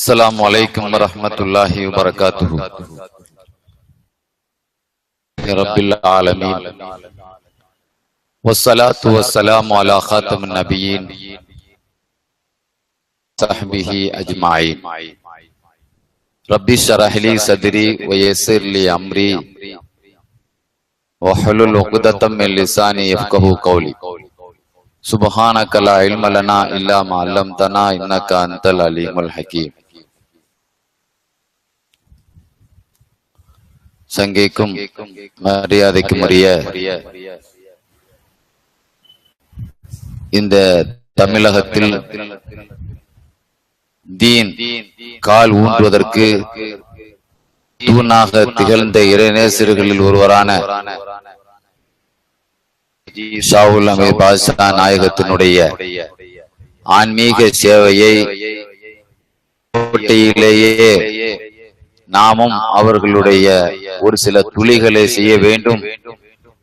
السلام عليكم ورحمة الله وبركاته. رب العالمين والصلاة والسلام على خاتم النبيين صحبه أجمعين. ربي اشرح لي صدري ويسر لي أمري واحلل عقدة من لساني يفقهوا قولي. سبحانك لا علم لنا إلا ما علمتنا إنك أنت العليم الحكيم. சங்கைக்கும் மரியாதைக்கும் உரிய இந்த தமிழகத்தில் தீன் கால் ஊன்றுவதற்கு தூணாக திகழ்ந்த இறைநேசர்களில் ஒருவரான ஷாவுல் அமீர் பாஷா நாயகத்தினுடைய ஆன்மீக சேவையை போட்டியிலேயே நாமும் அவர்களுடைய ஒரு சில துளிகளை செய்ய வேண்டும்,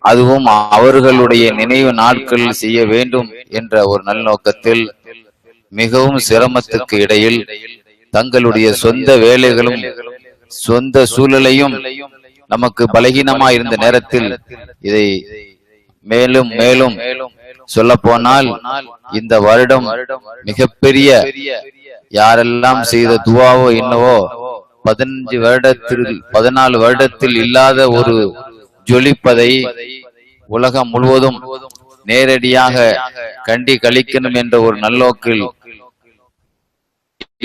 அதுவும் அவர்களுடைய நினைவு நாட்கள் செய்ய வேண்டும் என்ற ஒரு நல்லோக்கத்தில் மிகவும் சிரமத்துக்கு இடையில் தங்களுடைய சொந்த வேலைகளும் சொந்த சூழலையும் நமக்கு பலகீனமா இருந்த நேரத்தில் இதை மேலும் மேலும் சொல்ல போனால் இந்த வருடம் மிகப்பெரிய யாரெல்லாம் செய்த துவாவோ என்னவோ 14 வருடத்தில் இல்லாத ஒரு ஜொலிப்பதை உலகம் முழுவதும் நேரடியாக கண்டி கழிக்கணும் என்ற ஒரு நல்லோக்கில்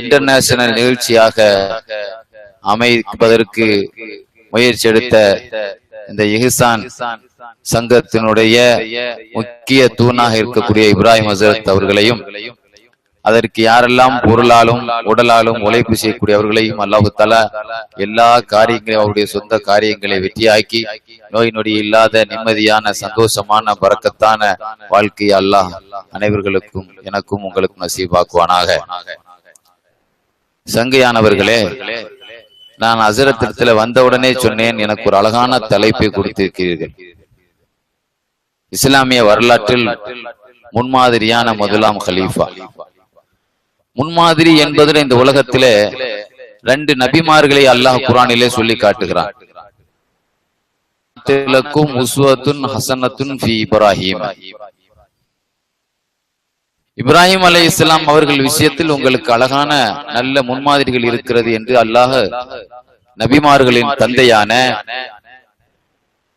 இன்டர்நேஷனல் நிகழ்ச்சியாக அமைப்பதற்கு முயற்சி எடுத்த இந்த இஹ்சான் சங்கத்தினுடைய முக்கிய தூணாக இருக்கக்கூடிய இப்ராஹிம் ஹசரத் அவர்களையும், அதற்கு யாரெல்லாம் பொருளாலும் உடலாலும் உழைப்பு செய்யக்கூடியவர்களையும் அல்லாஹு தஆலா எல்லா காரியங்களையும் அவருடைய சொந்த காரியங்களை வெற்றியாக்கி நோய் நொடி இல்லாத நிம்மதியான சந்தோஷமான பரக்கத்தான வாழ்க்கையை அல்லாஹ் அனைவர்களுக்கும் எனக்கும் உங்களுக்கும் நசீபாக்குவானாக. சங்கையானவர்களே, நான் ஹஸரத்திடத்துல வந்தவுடனே சொன்னேன், எனக்கு ஒரு அழகான தலைப்பை கொடுத்திருக்கிறீர்கள். இஸ்லாமிய வரலாற்றில் முன்மாதிரியான முதலாம் கலீஃபா. முன்மாதிரி என்பதில் இந்த உலகத்திலே 2 நபிமார்களை அல்லாஹ் குர்ஆனிலே சொல்லி காட்டுகிறான். உஸ்வத்துன் ஹஸனத்துன் ஃபீ இப்ராஹீம். இப்ராஹிம் அலைஹிஸ்ஸலாம் அவர்கள் விஷயத்தில் உங்களுக்கு அழகான நல்ல முன்மாதிரிகள் இருக்கிறது என்று அல்லாஹ் நபிமார்களின் தந்தையான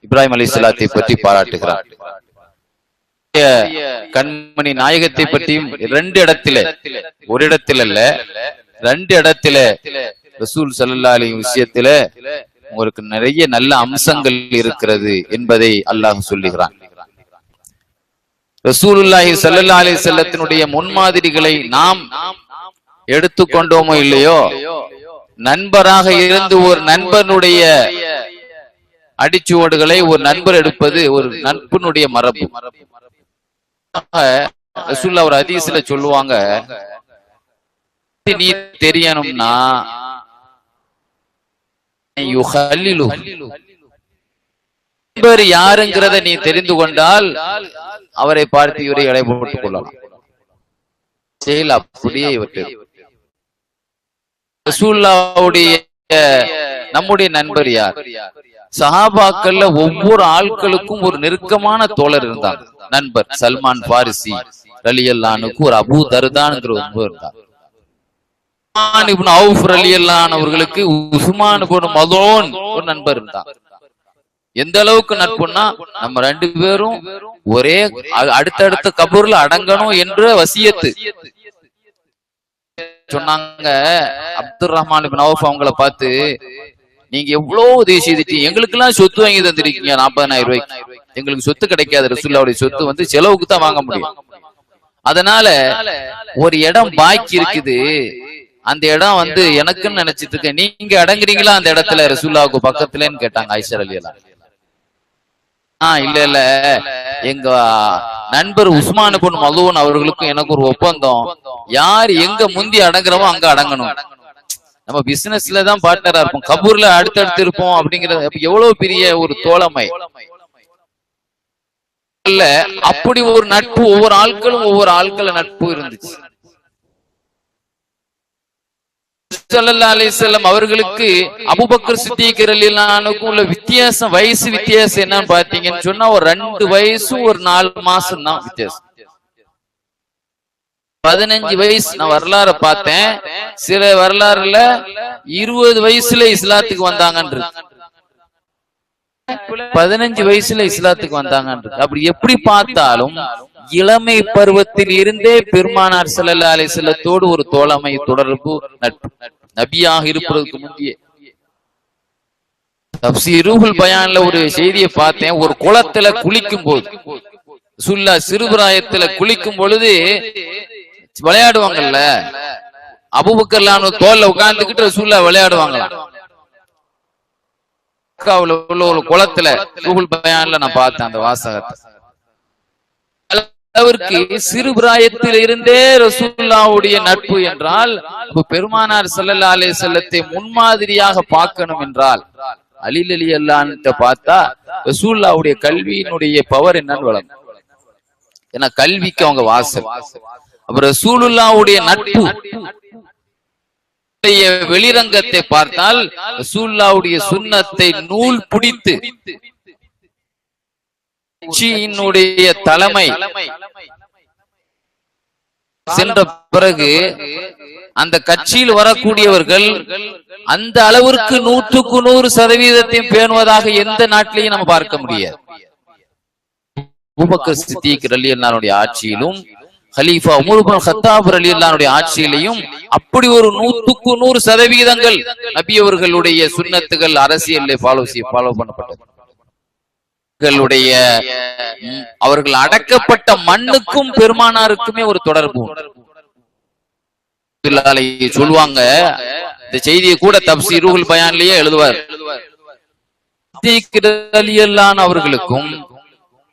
இப்ராஹிம் அலைஹிஸ்ஸலாத்தை பற்றி பாராட்டுகிறார். கண்மணி நாயகத்தை பற்றியும் 2 இடத்திலே, ஒரு இடத்தில் அல்ல 2 இடத்திலே ரசூல் ஸல்லல்லாஹு அலைஹி விஷயத்திலே உங்களுக்கு நிறைய நல்ல அம்சங்கள் இருக்கிறது என்பதை அல்லாஹ் சொல்லுகிறான். ரசூலுல்லாஹி ஸல்லல்லாஹு அலைஹி வஸல்லத்தினுடைய முன்மாதிரிகளை நாம் எடுத்துக்கொண்டோமோ இல்லையோ, நண்பராக இருந்து ஒரு நண்பனுடைய அடிச்சுவடுகளை ஒரு நண்பர் எடுப்பது ஒரு நட்பினுடைய மரபு. ரசூலுல்லாஹ் ஒரு ஹதீஸ்ல சொல்லுவாங்க, நீ தெரியணும்னா நண்பர் யாருங்கிறத நீ தெரிந்து கொண்டால் அவரை பார்த்து இவரை எடை போட்டுக் கொள்ளலாம். செயல் அப்படியே இவற்றை ரசூலுல்லாஹ்வுடைய நம்முடைய நண்பர் யார்? சஹாபாக்கள்ல ஒவ்வொரு ஆட்களுக்கும் ஒரு நெருக்கமான தோழர் இருந்தாங்க, நண்பர். சல்மான் பாரிசி ரலியல்லாஹு அன்ஹுக்கு ஒரு அபூ தர்தான்ங்கிற ஒருவர் இருந்தார். உஸ்மான் இப்னு அவுஃப் ரலியல்லாஹு அன்ஹு அவர்களுக்கு உஸ்மான் இப்னு மதூன் ஒரு நண்பர் இருந்தார். எந்த அளவுக்கு நட்புன்னா, நம்ம 2 பேரும் ஒரே அடுத்தடுத்த கபூர்ல அடங்கணும் என்ற வசியத்து சொன்னாங்க. அப்துர் ரஹ்மான் இப்னு அவுஃப் அவங்கள பார்த்து, நீங்க எவ்வளவு உதவி செய்துட்டீங்க, எங்களுக்கு எல்லாம் சொத்து வாங்கி தந்திருக்கீங்க 40,000 ரூபாய்க்கு. எங்களுக்கு சொத்து கிடைக்காது, ரசூலுல்லாஹ்வுடைய சொத்து வந்து செலவுக்கு தான் வாங்க முடியும். அதனால ஒரு இடம் பாக்கி இருக்குது, அந்த இடம் வந்து எனக்குன்னு நினைச்சிட்டு இருக்கேன், நீங்க அடங்குறீங்களா அந்த இடத்துல ரசூலுல்லாஹ்வுக்கு பக்கத்துலன்னு கேட்டாங்க ஆயிஷா ரலியல்லாஹு அன்ஹா. இல்ல இல்ல, எங்க நண்பர் உஸ்மான் இப்னு மதூன் அவர்களுக்கும் எனக்கு ஒரு ஒப்பந்தம், யார் எங்க முந்தி அடங்குறமோ அங்க அடங்கணும். நம்ம பிசினஸ்ல தான் பார்ட்னரா இருப்போம், கபூர்ல அடுத்தடுத்து இருப்போம் அப்படிங்கிறது எவ்வளவு பெரிய ஒரு தோழமை. அப்படி ஒரு நட்பு ஒவ்வொரு ஆட்களும் ஒவ்வொரு ஆட்கள நட்பு இருந்துச்சு. ஸல்லல்லாஹு அலைஹி வஸல்லம் அவர்களுக்கு அபூபக்கர் சித்திக் ரலியல்லாஹு அன்ஹுக்கும் உள்ள வித்தியாசம், வயசு வித்தியாசம் என்னன்னு பாத்தீங்கன்னு சொன்னா ஒரு 2 வயசும் ஒரு 4 மாசம் தான் வித்தியாசம். 15 வயசு நான் வரலாறு பார்த்தேன். சில வரலாறுல 20 வயசுல இஸ்லாத்துக்கு வந்தாங்கன்னு 15 வயசுல இஸ்லாத்துக்கு வந்தாங்கன்னு. அப்படி எப்படி பார்த்தாலும் இளமை பருவத்தில் இருந்தே பெருமானார் ஸல்லல்லாஹு அலைஹி வஸல்லத்தோடு ஒரு தோழமை, தொடர்பு, நட்பு. நபியாக இருப்பதற்கு முந்தைய தஃப்ஸீர் ரூஹுல் பயான்ல ஒரு செய்தியை பார்த்தேன். ஒரு குளத்துல குளிக்கும் போது, சிறுபிராயத்துல குளிக்கும் பொழுது விளையாடுவாங்கல்ல, அபூபக்கர் தோல்ல உட்கார்ந்துகிட்டு ரசூலுல்லாஹ் விளையாடுவாங்களாம். உள்ள ஒரு குளத்துல ரூஹுல் பயான்ல நான் பார்த்தேன் அந்த வாசகத்தை. அளவிற்கு சிறு பிராயத்தில் இருந்தே ரசூலுல்லாஹ்வுடைய நட்பு என்றால், பெருமானார் ஸல்லல்லாஹு அலைஹி வஸல்லத்தை முன்மாதிரியாக பார்க்கணும் என்றால் அலி ரலியல்லாஹு அன்ஹு பார்த்தா ரசூலுல்லாஹ்வுடைய கல்வியினுடைய பவர் என்னன்னு வழங்கும். ஏன்னா கல்விக்கு அவங்க வாசல். அப்ப ரசூலுல்லாஹ்வுடைய நட்பு வெளிரங்கத்தை பார்த்தால் ரசூலுல்லாஹ்வுடைய சுன்னத்தை நூல் பிடித்து கட்சியினுடைய தலைமை சென்ற பிறகு அந்த கட்சியில் வரக்கூடியவர்கள் அந்த அளவிற்கு 100% பேணுவதாக எந்த நாட்டிலையும் நம்ம பார்க்க முடியாது. அபூபக்கர் சித்திக் ரலியல்லாஹு அன்ஹுடைய ஆட்சியிலும் கலீஃபா உமர் இப்னு கத்தாப் ரலியல்லாஹு அன்ஹுடைய ஆட்சியிலையும் அப்படி ஒரு 100% நபி அவர்களுடைய சுன்னத்துகள் அரசியலில் ஃபாலோ பண்ணப்பட்டது. அவர்கள் அடக்கப்பட்ட மண்ணுக்கும் பெருமானாருக்குமே ஒரு தொடர்பு சொல்லுவாங்க. இந்த செய்தியை கூட தஃப்ஸீர் ரூஹுல் பயான்லயே எழுதுவார். அவர்களுக்கும்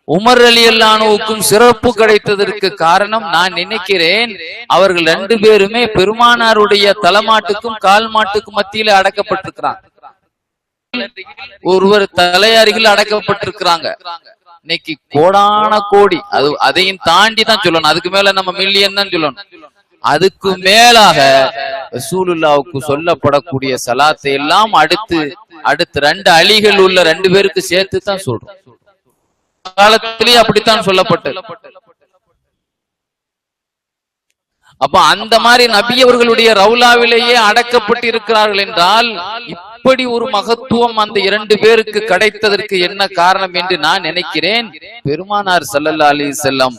உமர் ரலியல்லாஹு அன்ஹுவுக்கும் சிறப்பு கிடைத்ததற்கு காரணம் நான் நினைக்கிறேன், அவர்கள் 2 பேருமே பெருமானாருடைய தலைமாட்டுக்கும் கால் மாட்டுக்கும் மத்தியில அடக்கப்பட்டிருக்கிறாங்க. ஒருவர் தலையாரிகள் அடக்கப்பட்டிருக்கிறாங்க. இன்னைக்கு கோடான கோடி, அதையும் தாண்டி தான் சொல்லணும், அதுக்கு மேல நம்ம மில்லியன் தான் சொல்லணும். அதுக்கு மேலாக ரசூலுல்லாஹ்வுக்கு சொல்லப்படக்கூடிய சலாத்தை எல்லாம் அடுத்து 2 அலிகள் உள்ள 2 பேருக்கு சேர்த்து தான் சொல்றோம். காலத்திலேயே அப்படித்தான் சொல்லப்பட்டது. அப்ப அந்த மாதிரி நபி அவர்களுடைய ரவுலாவிலேயே அடக்கப்பட்டு இருக்கிறார்கள் என்றால் இப்படி ஒரு மகத்துவம் அந்த 2 பேருக்கு கிடைத்ததற்கு என்ன காரணம் என்று நான் நினைக்கிறேன். பெருமானார் ஸல்லல்லாஹு அலைஹி வஸல்லம்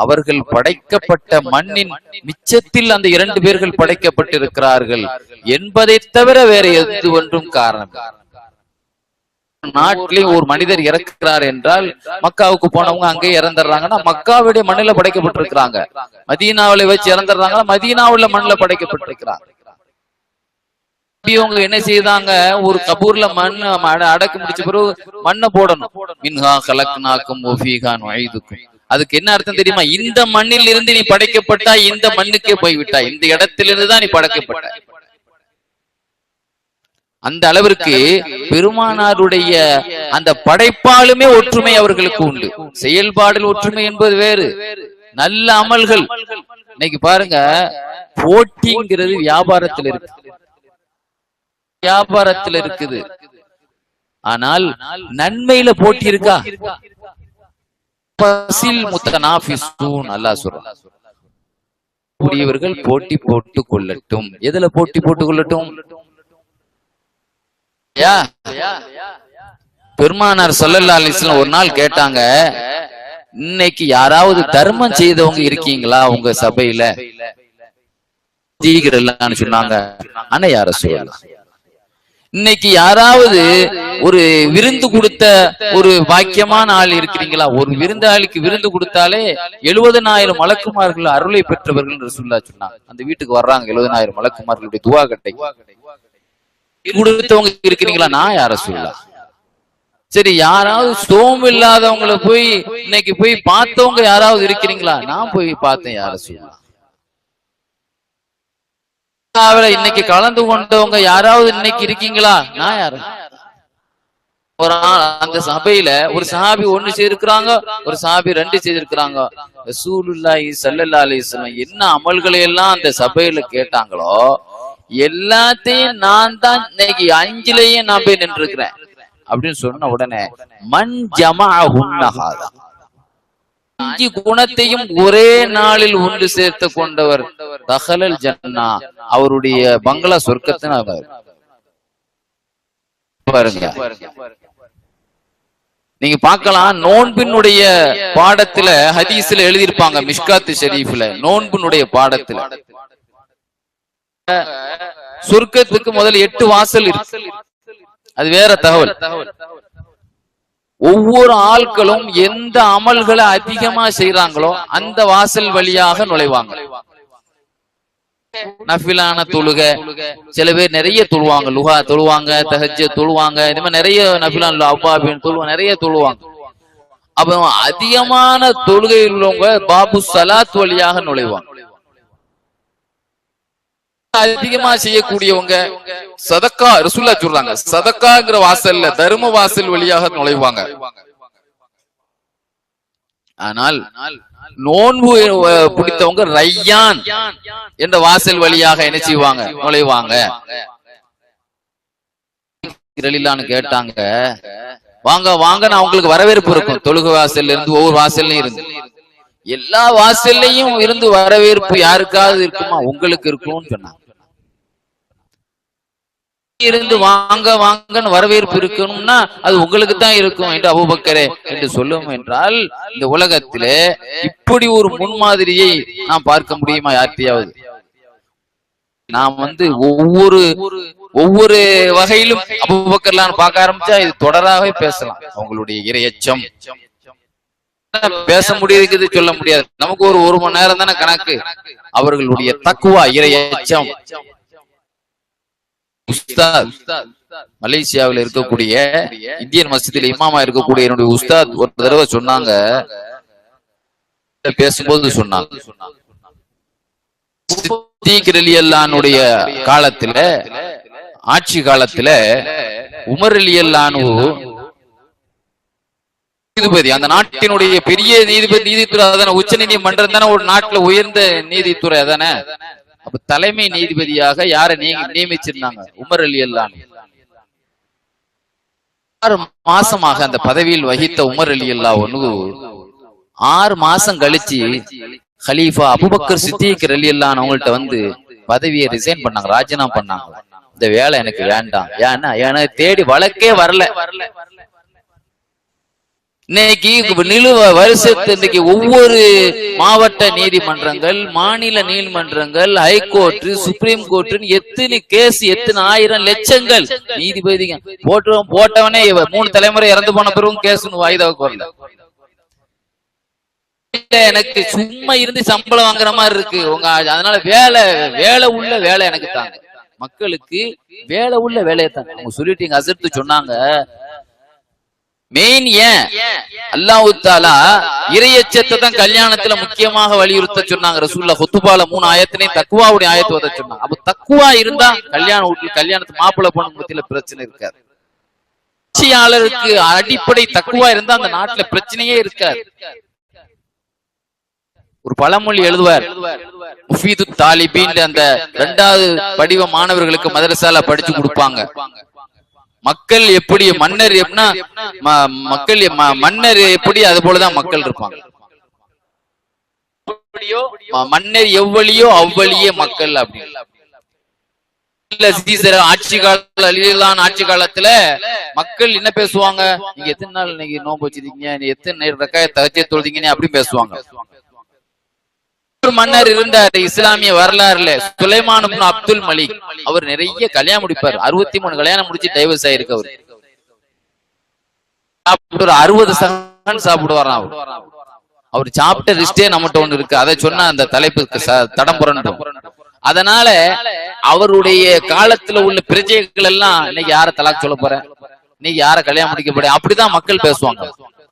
அவர்கள் படைக்கப்பட்ட மண்ணின் மிச்சத்தில் அந்த 2 பேர்கள் படைக்கப்பட்டிருக்கிறார்கள் என்பதை தவிர வேற எது ஒன்றும் காரணம். நாட்டிலே ஒரு மனிதர் இறக்கிறார் என்றால் மக்காவுக்கு போனவங்க அங்கே இறந்துடுறாங்கன்னா மக்காவுடைய மண்ணில படைக்கப்பட்டிருக்கிறாங்க. மதீனாவில வச்சு இறந்துடுறாங்கன்னா மதீனாவுல மண்ணில படைக்கப்பட்டிருக்கிறாங்க. இவங்க என்ன செய்தாங்க, ஒரு கபூர்ல மண் அடக்கு முடிச்ச பிறகு மண்ணை போடணும். மின்ஹா கலக்னாக்கும் வஃபீஹா நுஈதுக்கும். அதுக்கு என்ன அர்த்தம் தெரியுமா? இந்த மண்ணில் இருந்து நீ படைக்கப்பட்டா இந்த மண்ணுக்கே போய்விட்டாய், இந்த இடத்திலிருந்து தான் நீ படைக்கப்பட்ட. அந்த அளவிற்கு பெருமானாருடைய அந்த படைப்பாலுமே ஒற்றுமை அவர்களுக்கு உண்டு. செயல்பாடில் ஒற்றுமை என்பது வேறு, நல்ல அமல்கள். இன்னைக்கு பாருங்க, போட்டிங்கிறது வியாபாரத்தில் இருக்கு, வியாபாரத்தில் இருக்குது. ஆனால் நன்மையில போட்டி இருக்கா? பசில் முத்தனாஃபிஸூன் அல்லாஹ் சொல்றான், கூடியவர்கள் போட்டி போட்டு கொள்ளட்டும். எதுல போட்டி போட்டு கொள்ளட்டும்? பெருமானார் ஸல்லல்லாஹு அலைஹி வஸல்லம் ஒரு நாள் கேட்டாங்க, இன்னைக்கு யாராவது தர்மம் செய்தவங்க இருக்கீங்களா உங்க சபையில? தீகிறல்லான்னு சொன்னாங்க. ஆனா யார சொல்லலாம், இன்னைக்கு யாராவது ஒரு விருந்து கொடுத்த ஒரு பாக்கியமான ஆள் இருக்கிறீங்களா? ஒரு விருந்தாளிக்கு விருந்து கொடுத்தாலே 70,000 மலக்குமார்கள் அருளை பெற்றவர்கள் ரசூலுல்லாஹ் சொன்னாங்க. அந்த வீட்டுக்கு வர்றாங்க 70,000 மலக்குமார்களுடைய துஆ கட்டை கொடுத்தவங்க இருக்கிறீங்களா? நான் யார சொல்லலாம். சரி, யாராவது சோம் இல்லாதவங்களை போய் இன்னைக்கு போய் பார்த்தவங்க யாராவது இருக்கிறீங்களா? நான் போய் பார்த்தேன், யார சொல்லலாம். இன்னைக்கு கலந்து கொண்டவங்க யாராவது இன்னைக்கு இருக்கீங்களா? நான் யாரு? ஒரு அந்த சபையில ஒரு சஹாபி 1 செய்திருக்கிறாங்க, ஒரு சஹாபி 2 செய்திருக்கிறாங்க. ரசூலுல்லாஹி ஸல்லல்லாஹு அலைஹி வஸல்லம் என்ன அமல்களை எல்லாம் அந்த சபையில கேட்டாங்களோ, எல்லாத்தையும் நான் தான் இன்னைக்கு 5லயும் நான் போய் நின்று இருக்கிறேன் அப்படின்னு சொன்ன உடனே மன் ஜமஅஹுன்னஹாதா 5 குணத்தையும் ஒரே நாளில் ஒன்று சேர்த்து கொண்டவர் தஹலல் ஜன்னா, அவருடைய பங்களா சொர்க்கத்தின் பாருங்க. நீங்க பார்க்கலாம், நோன்பினுடைய பாடத்துல ஹதீஸ்ல எழுதியிருப்பாங்க, மிஷ்காத்து ஷரீஃப்ல நோன்பினுடைய பாடத்துல சொர்க்கத்துக்கு முதல்ல 8 வாசல் இருக்கு. அது வேற தகவல். ஒவ்வொரு ஆட்களும் எந்த அமல்களை அதிகமா செய்யறாங்களோ அந்த வாசல் வழியாக நுழைவாங்க. நஃபிலான தொழுகை, சில பேர் நிறைய தொழுவாங்க, லுஹா தொழுவாங்க, தஹஜ்ஜத் தொழுவாங்க, இந்த மாதிரி நிறைய நஃபிலான அவ்வாபின் தொழுவாங்க, நிறைய தொழுவாங்க. அப்ப அதிகமான தொழுகை உள்ளவங்க பாபு சலாத் வழியாக நுழைவாங்க. அதிகமா செய்யக்கூடியவங்க சதக்கா, ரசூலுல்லாஹ் சொல்றாங்க, சதக்காங்கிற வாசல்ல தர்ம வாசல் வழியாக நுழைவாங்க. ஆனால் நோன்பு பிடித்தவங்க ரையான் என்ற வாசல் வழியாக என்ன செய்வாங்க, நுழைவாங்க. கேட்டாங்க, வாங்க வாங்க, நான் உங்களுக்கு வரவேற்பு இருக்கும். தொழுகை வாசல்ல இருந்து ஒவ்வொரு வாசல்லையும் இருந்து எல்லா வாசல்லையும் இருந்து வரவேற்பு யாருக்காவது இருக்குமா? உங்களுக்கு இருக்கும்னு சொன்னாங்க. இருந்து வாங்க வாங்கன்னு வரவேற்பு இருக்கணும்னா அது உங்களுக்கு தான் இருக்கும் என்று அபூபக்கரே என்று சொல்லும் என்றால், இந்த உலகத்திலே இப்படி ஒரு முன்மாதிரியை நாம் பார்க்க முடியுமா யார்த்தையாவது? நாம் ஒவ்வொரு வகையிலும் அபூபக்கர்லாம் பார்க்க ஆரம்பிச்சா இது தொடராகவே பேசலாம். அவங்களுடைய இறையச்சம் பேச முடியுது, சொல்ல முடியாது. நமக்கு ஒரு மணி நேரம் தானே கணக்கு. அவர்களுடைய தக்குவா, இறையச்சம். உஸ்தாத் மலேசியாவில் இருக்கக்கூடிய இந்தியன் மஸ்ஜிதில் இமாமா இருக்கக்கூடிய என்னுடைய உஸ்தாத் ஒரு தடவை சொன்னாங்க, பேசும்போது சொன்னாங்க, சித்திக் ரலியல்லாஹுடைய காலத்துல, ஆட்சி காலத்துல உமர் ரலியல்லாஹு நீதிபதி, அந்த நாட்டினுடைய பெரிய நீதிபதி, நீதித்துறை அதான, உச்ச நீதிமன்றம் தானே ஒரு நாட்டுல உயர்ந்த நீதித்துறை அதானே. அப்ப தலைமை நீதிபதியாக யாரை நியமிச்சிருந்தாங்க? உமர் ரலியல்லாஹு. 6 மாசமாக அந்த பதவியில் வகித்த உமர் ரலியல்லாஹு 6 மாசம் கழிச்சு ஹலீஃபா அபூபக்கர் சித்திக் ரலியல்லாஹு அவங்கள்ட்ட வந்து பதவியை ரிசைன் பண்ணாங்க, ராஜினாமா பண்ணாங்க. இந்த வேலை எனக்கு வேண்டாம், ஏன்னா எனக்கு தேடி வழக்கே வரல. இன்னைக்கு வருஷத்துக்கு ஒவ்வொரு மாவட்ட நீதிமன்றங்கள், மாநில நீதிமன்றங்கள், ஹைகோர்ட், சுப்ரீம் கோர்ட், எத்தனை கேஸ், எத்தனை ஆயிரம் லட்சங்கள் நீதிபதிங்க போட்டவனே 3 தலைமுறை இறந்து போன பிறகும் கேஸ் வாய்தாவுக்கு வரல. எனக்கு சும்மா இருந்து சம்பளம் வாங்குற மாதிரி இருக்கு உங்க, அதனால வேலை உள்ள வேலை எனக்கு தாங்க, மக்களுக்கு வேலை உள்ள வேலையை தாங்க அவங்க சொல்லிட்டீங்க. அசர்த்து சொன்னாங்க, மெயின் ஏன் அல்லாஹ் தஆலா இறையச்சத்தை தான் கல்யாணத்துல முக்கியமாக வலியுறுத்த சொன்னாங்க. ரசூலுல்லாஹ் குத்துபால 3 ஆயத்திலையும் தக்வாவுடைய ஆயத்தை ஓத சொன்னாங்க. அப்ப தக்வா இருந்தா கல்யாணத்து மாப்பிள்ளை பொண்ணு மத்தியில பிரச்சனை இருக்காது. ஆட்சியாளருக்கு அடிப்படை தக்வா இருந்தா அந்த நாட்டுல பிரச்சனையே இருக்காது. ஒரு பழமொழி எழுதுவார், முஃபீது தாலிபீன், அந்த 2வது படிவ மாணவர்களுக்கு மதரசால படிச்சு கொடுப்பாங்க. மக்கள் எப்படி, மன்னர் எப்படின்னா மக்கள் மன்னர் எப்படி, அது போலதான் மக்கள் இருப்பாங்க. மன்னர் எவ்வளியோ அவ்வளியே மக்கள். அப்படி ஆட்சி காலம், ஆட்சி காலத்துல மக்கள் என்ன பேசுவாங்க, நீங்க எத்தனை நாள் இன்னைக்கு நோன்பு வச்சிருக்கீங்க, நீ எத்தனை ரக்காயத் தஹஜ்ஜத் தொழுதீங்கன்னு அப்படி பேசுவாங்க. ஒரு மன்னர் இருந்தார் இஸ்லாமிய வரலாறுல, சுலைமான் இப்னு அப்துல் மலிக். அவர் நிறைய கல்யாணம் முடிப்பார், 63 கல்யாணம் முடிச்சு டைவர்ஸ் ஆயிருக்கு. அவர் 60 சகன் சாப்பிடுவாராம். அவர் சாப்பிட்ட லிஸ்டே நம்மகிட்ட ஒண்ணு இருக்கு, அதை சொன்னா அந்த தலைப்புக்கு தடம் புரண்டும். அதனால அவருடைய காலத்துல உள்ள பிரஜைகள் எல்லாம் இன்னைக்கு யார தலாக் சொல்ல போற, இன்னைக்கு யார கல்யாணம் முடிக்க போற, அப்படிதான் மக்கள் பேசுவாங்க.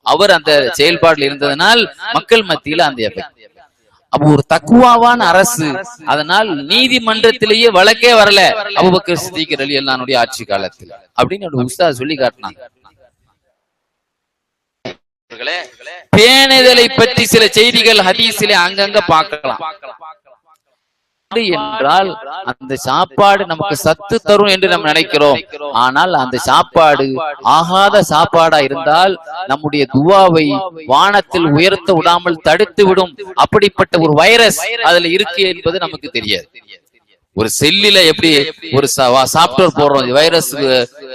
அவர் அந்த செயல்பாடுல இருந்ததனால் மக்கள் மத்தியில அந்த எஃபெக்ட். அப்ப ஒரு தக்குவாவான அரசு, அதனால் நீதிமன்றத்திலேயே வழக்கே வரல அபூபக்கர் சித்திக் ரலியல்லாஹு ஆட்சி காலத்தில் அப்படின்னு உஸ்தாத் சொல்லி காட்டினாங்க. பேணுதலை பற்றி சில செய்திகள் ஹதீஸிலே அங்கங்க பார்க்கலாம். என்றால் அந்த சாப்பாடு நமக்கு சத்து தரும் என்று நாம் நினைக்கிறோம். ஆனால் அந்த சாப்பாடு ஆகாத சாப்பாடா இருந்தால் நம்முடைய துவாவை வானத்தில் உயர்த்த விடாமல் தடுத்து விடும். அப்படிப்பட்ட ஒரு வைரஸ் அதுல இருக்கு என்பது நமக்கு தெரியாது. ஒரு செல்லில எப்படி ஒரு சாப்ட்வேர் போடுறோம் வைரஸ்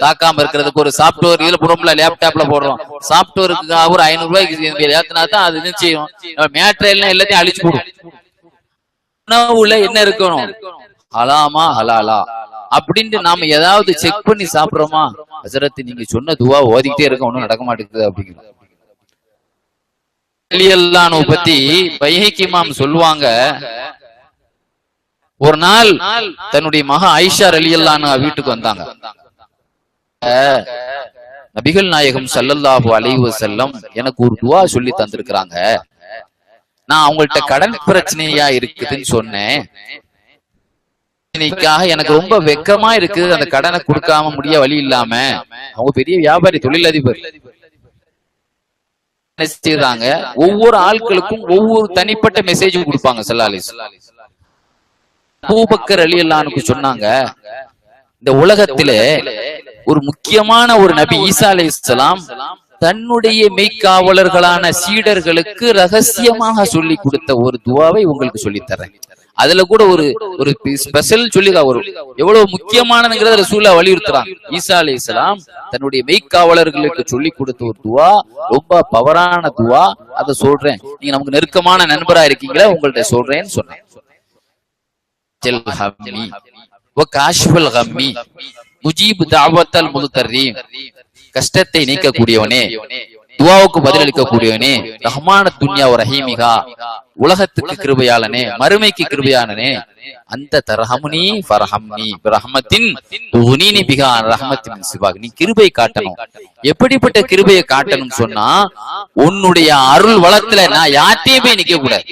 தாக்காம இருக்கிறதுக்கு, ஒரு சாப்ட்வேர் இதுல போடுறோம்ல, லேப்டாப்ல போடுறோம், சாப்ட்வேருக்கு ஒரு 500 ரூபாய்க்கு ஏத்தினா தான் அது நிச்சயம் மேட்ரியல் எல்லாத்தையும் அழிச்சு போடும். உணவுல என்ன இருக்கணும், ஹலாமா ஹலாலா அப்படின்னு நாம ஏதாவது செக் பண்ணி சாப்பிடுறோமா? ஹஸரத் நீங்க சொன்ன துவா ஓதிக்கிட்டே இருக்க ஒண்ணும் நடக்க மாட்டேங்குது அப்படிங்கிறது. பத்தி பைஹகி இமாம் சொல்லுவாங்க, ஒரு நாள் தன்னுடைய மகா ஆயிஷா ரலியல்லாஹு வீட்டுக்கு வந்தாங்க. நபிகள் நாயகம் ஸல்லல்லாஹு அலைஹி வஸல்லம் எனக்கு ஒரு துவா சொல்லி தந்திருக்கிறாங்க. நான் அவங்கள்ட்ட கடன் பிரச்சனையா இருக்குதுன்னு சொன்னேன். எனக்கு ரொம்ப வெக்கமா இருக்குது, அந்த கடனை கொடுக்காம முடிய வழி இல்லாம. அவங்க பெரிய வியாபாரி, தொழிலதிபர். செய்றாங்க, ஒவ்வொரு ஆட்களுக்கும் ஒவ்வொரு தனிப்பட்ட மெசேஜ் கொடுப்பாங்க. ஸல்லல்லாஹு அலைஹி வஸல்லம் அபூபக்கர் ரலியல்லாஹு சொன்னாங்க, இந்த உலகத்திலே ஒரு முக்கியமான ஒரு நபி ஈசா அலைஹிஸ்ஸலாம் தன்னுடைய மெய்க்காவலர்களான சீடர்களுக்கு ரகசியமாக சொல்லி கொடுத்த ஒரு துவாவை உங்களுக்கு சொல்லி தரேன். அதுல கூட ஒரு ஸ்பெஷல் சொல்லி ஒரு எவ்வளவு முக்கியமானதுங்கிறத ரசூலுல்லாஹ் வலியுறுத்துறாங்க. ஈசா அலைஹிஸ்ஸலாம் தன்னுடைய மெய்க்காவலர்களுக்கு சொல்லி கொடுத்த ஒரு துவா, ரொம்ப பவரான துவா. அதை சொல்றேன், நீங்க நமக்கு நெருக்கமான நண்பரா இருக்கீங்களா, உங்கள்ட்ட சொல்றேன்னு சொன்னேன். கஷ்டத்தை நீக்கக்கூடியவனே, துவாவுக்கு பதிலளிக்கக்கூடியவனே, ரஹ்மான துன்யா வ ரஹீமிகா, உலகத்துக்கு கிருபையாளனே, மறுமைக்கு கிருபையாளனே, அந்த தர்ஹம்னி ஃபர்ஹம்னி பிரஹ்மத்தின் துனினி பிகா ரஹ்மத்தின் சிவாக், நீ கிருபை காட்டணும். எப்படிப்பட்ட கிருபையை காட்டணும் சொன்னா, உன்னுடைய அருள் வளத்துல நான் யார்ட்டையும் போய் நிக்க கூடாது.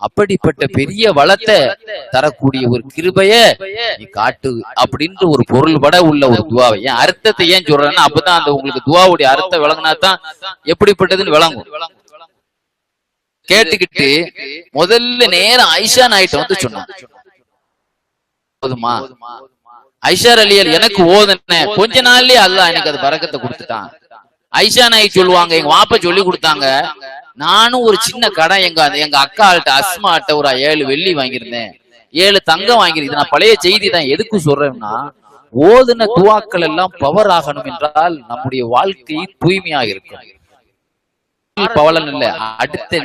அப்படிப்பட்ட பெரிய வளத்தை தரக்கூடிய ஒரு கிருபைய நீ காட்டு அப்படின்ற ஒரு பொருள் பட உள்ள ஒரு துவாவை. ஏன் அர்த்தத்தை ஏன் சொல்றேன்னா, அப்பதான் அந்த உங்களுக்கு துவாவுடைய அர்த்தம் விளங்கினாதான் எப்படிப்பட்டதுன்னு விளங்கும். கேட்டுக்கிட்டு முதல்ல நேரம் ஆயிஷா நாயிட்ட வந்து சொன்னான், போதுமா ஐஷா ரலியல் எனக்கு ஓதுன கொஞ்ச நாள்லயே அல்லாஹ் எனக்கு அது பரக்கத்தை கொடுத்துட்டான். ஐஷா நாய் சொல்லுவாங்க, எங்க வாப்பா சொல்லி கொடுத்தாங்க, நானும் ஒரு சின்ன கடை எங்க அக்காள்கிட்ட அஸ்மாட்ட ஒரு 7 வெள்ளி வாங்கியிருந்தேன், 7 தங்கம் வாங்கியிருந்தேன். நான் பழைய செய்தி தான் எதுக்கு சொல்றேன்னா, ஓதுன துவாக்கள் எல்லாம் பவர் ஆகணும் என்றால் நம்முடைய வாழ்க்கை தூய்மையாக இருக்கும். பலன் இல்ல, அடுத்த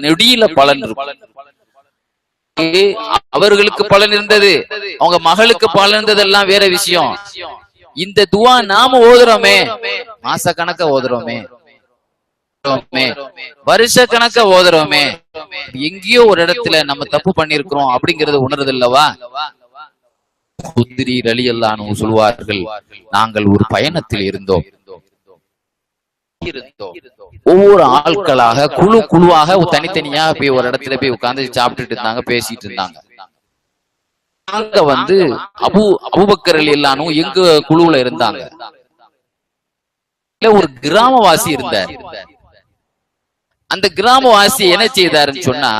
நொடியில பலன் இருக்கும். அவர்களுக்கு பலன் இருந்தது, அவங்க மகளுக்கு பலன் இருந்தது எல்லாம் வேற விஷயம். இந்த துவா நாம ஓதுறோமே, மாச கணக்க ஓதுறோமே, வருஷ கணக்க ஓதுறோமே, எங்கேயோ ஒரு இடத்துல நம்ம தப்பு பண்ணிருக்கிறோம் அப்படிங்கறது உணர்றது இல்லவா? குத்ரி ரலியல்லாஹு அன்ஹு சொல்வார்கள், நாங்கள் ஒரு பயணத்தில் இருந்தோம். ஒவ்வொரு ஆட்களாக குழுவாக தனித்தனியா போய் ஒரு இடத்துல போய் உட்கார்ந்து சாப்பிட்டுட்டு இருந்தாங்க, பேசிட்டு இருந்தாங்க. அங்க வந்து அபூபக்கர் ரலியல்லாஹு அன்ஹு எங்க குழுவுல இருந்தாங்க. ஒரு கிராமவாசி இருந்தார். அந்த கிராமவாசி என்ன செய்தாருன்னு சொன்னா,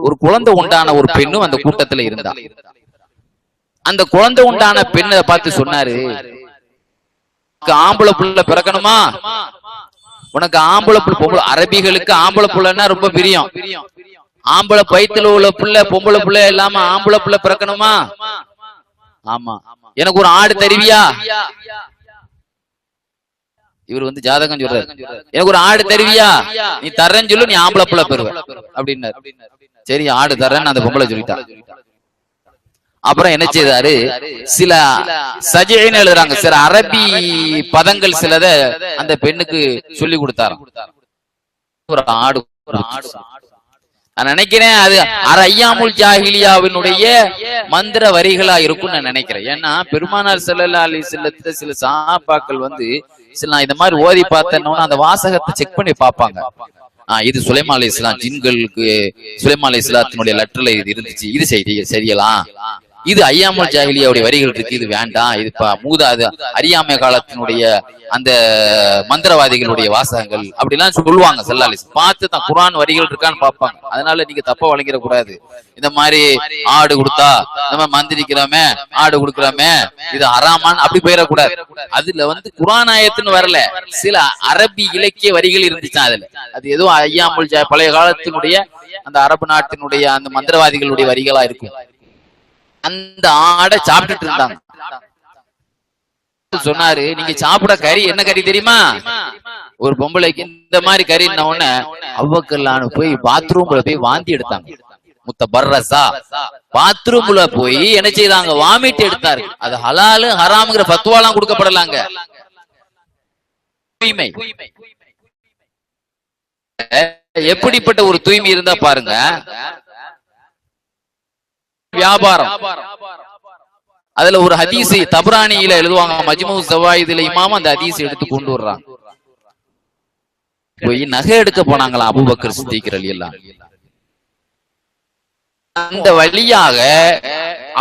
ஒரு குழந்தை உண்டான ஒரு பெண்ணும் அந்த கூட்டத்துல இருந்தா. அந்த குழந்தை உண்டான பெண்ணை பார்த்து சொன்னாரு, ஆம்பளை புள்ள பிறக்கணுமா, உனக்கு ஆம்பளை புள்ள, பொம்பளை, அரபிகளுக்கு ஆம்பளை புள்ளன்னா ரொம்ப பிரியம். ஆம்பளை பைத்துல உள்ள புள்ள பொம்பளை புள்ள இல்லாம ஆம்பளை புள்ள பிறக்கணுமா, ஆமா, எனக்கு ஒரு ஆடு தருவியா? இவர் வந்து ஜாதகம் சொல்றாரு, எனக்கு ஒரு ஆடு தருவியா? நீ தர்றேன்னு சொல்லு, நீ ஆம்பளை புள்ள பெறுவ அப்படின்னாரு. சரி ஆடு தர்றேன்னு அந்த பொம்பளை சொல்லிட்டா. அப்புறம் என்ன செய்தாரு, சில சஜைன்னு எழுதுறாங்க, சில அரபி பதங்கள் சிலத அந்த பெண்ணுக்கு சொல்லி கொடுத்தாரு. ஒரு ஆடு, நான் நினைக்கிறேன் அது ஐயாமுல் ஜாஹிலியாவினுடைய மந்திர வரிகளா இருக்கும்னு நான் நினைக்கிறேன். ஏன்னா பெருமானார் ஸல்லல்லாஹு அலைஹி வஸல்லம் சில சஹாபாக்கள் வந்து சில நான் இந்த மாதிரி ஓதி பார்த்தேன்னா அந்த வாசகத்தை செக் பண்ணி பார்ப்பாங்க. இது சுலைமான் அலைஹிஸ்ஸலாம் ஜின்களுக்கு சுலைமான் அலைஹிஸ்ஸலாத்தினுடைய லெட்டர்ல இது இருந்துச்சு, இது செய்யலாம் இது ஐயாமுல் ஜாஹிலியாவுடைய வரிகள் இருக்கு, இது வேண்டாம், இது மூதாது அறியாமை காலத்தினுடைய அந்த மந்திரவாதிகளுடைய வாசகங்கள் அப்படிலாம் சொல்லுவாங்க. ஸல்லல்லாஹு அலைஹி வஸல்லம் பார்த்து தான் குர்ஆன் வரிகள் இருக்கான்னு பார்ப்பாங்க. அதனால நீங்க தப்பா வழங்கிட கூடாது. இந்த மாதிரி ஆடு கொடுத்தா நம்ம மந்திரிக்கிறோமே, ஆடு கொடுக்கிறோமே, இது ஹராமான் அப்படி போயிடக்கூடாது. அதுல குர்ஆன் ஆயத்துன்னு வரல, சில அரபி இலக்கிய வரிகள் இருந்துச்சான் அதுல. அது ஏதோ ஐயாமுல் பழைய காலத்தினுடைய அந்த அரபு நாட்டினுடைய அந்த மந்திரவாதிகளுடைய வரிகளா இருக்கும். அந்த ஆடை சாப்பிட்டுட்டு இருந்தாங்க. சொன்னாரு, நீங்க சாப்பிட கறி என்ன கறி தெரியுமா? ஒரு பொம்பளைக்கு இந்த மாதிரி கறின்ன உடனே அவ்வக்கல்லான்னு போய் பாத்ரூம்ல போய் வாந்தி எடுத்தாங்க. முத்தபர்ரஸா பாத்ரூம்ல போய் என்ன செய்தாங்க? வாமிட் எடுத்தாரு. அது ஹலாலு ஹராம்ங்கிற ஃபத்வாலாம் கொடுக்கப்படலாங்க. தூய்மை எப்படிப்பட்ட ஒரு தூய்மை இருந்தா பாருங்க. வியாபாரம், அதுல ஒரு ஹதீஸ் தப்ரானியில எழுதுவாங்க, மஜ்மூ ஸவாயிதுல இமாம் அந்த ஹதீஸ் எடுத்து கொண்டு வர்றாங்க. போய் நகை எடுக்க போனாங்களா அபூபக்கர் சித்திக் ரலியல்லாஹு அன்ஹு. அந்த வழியாக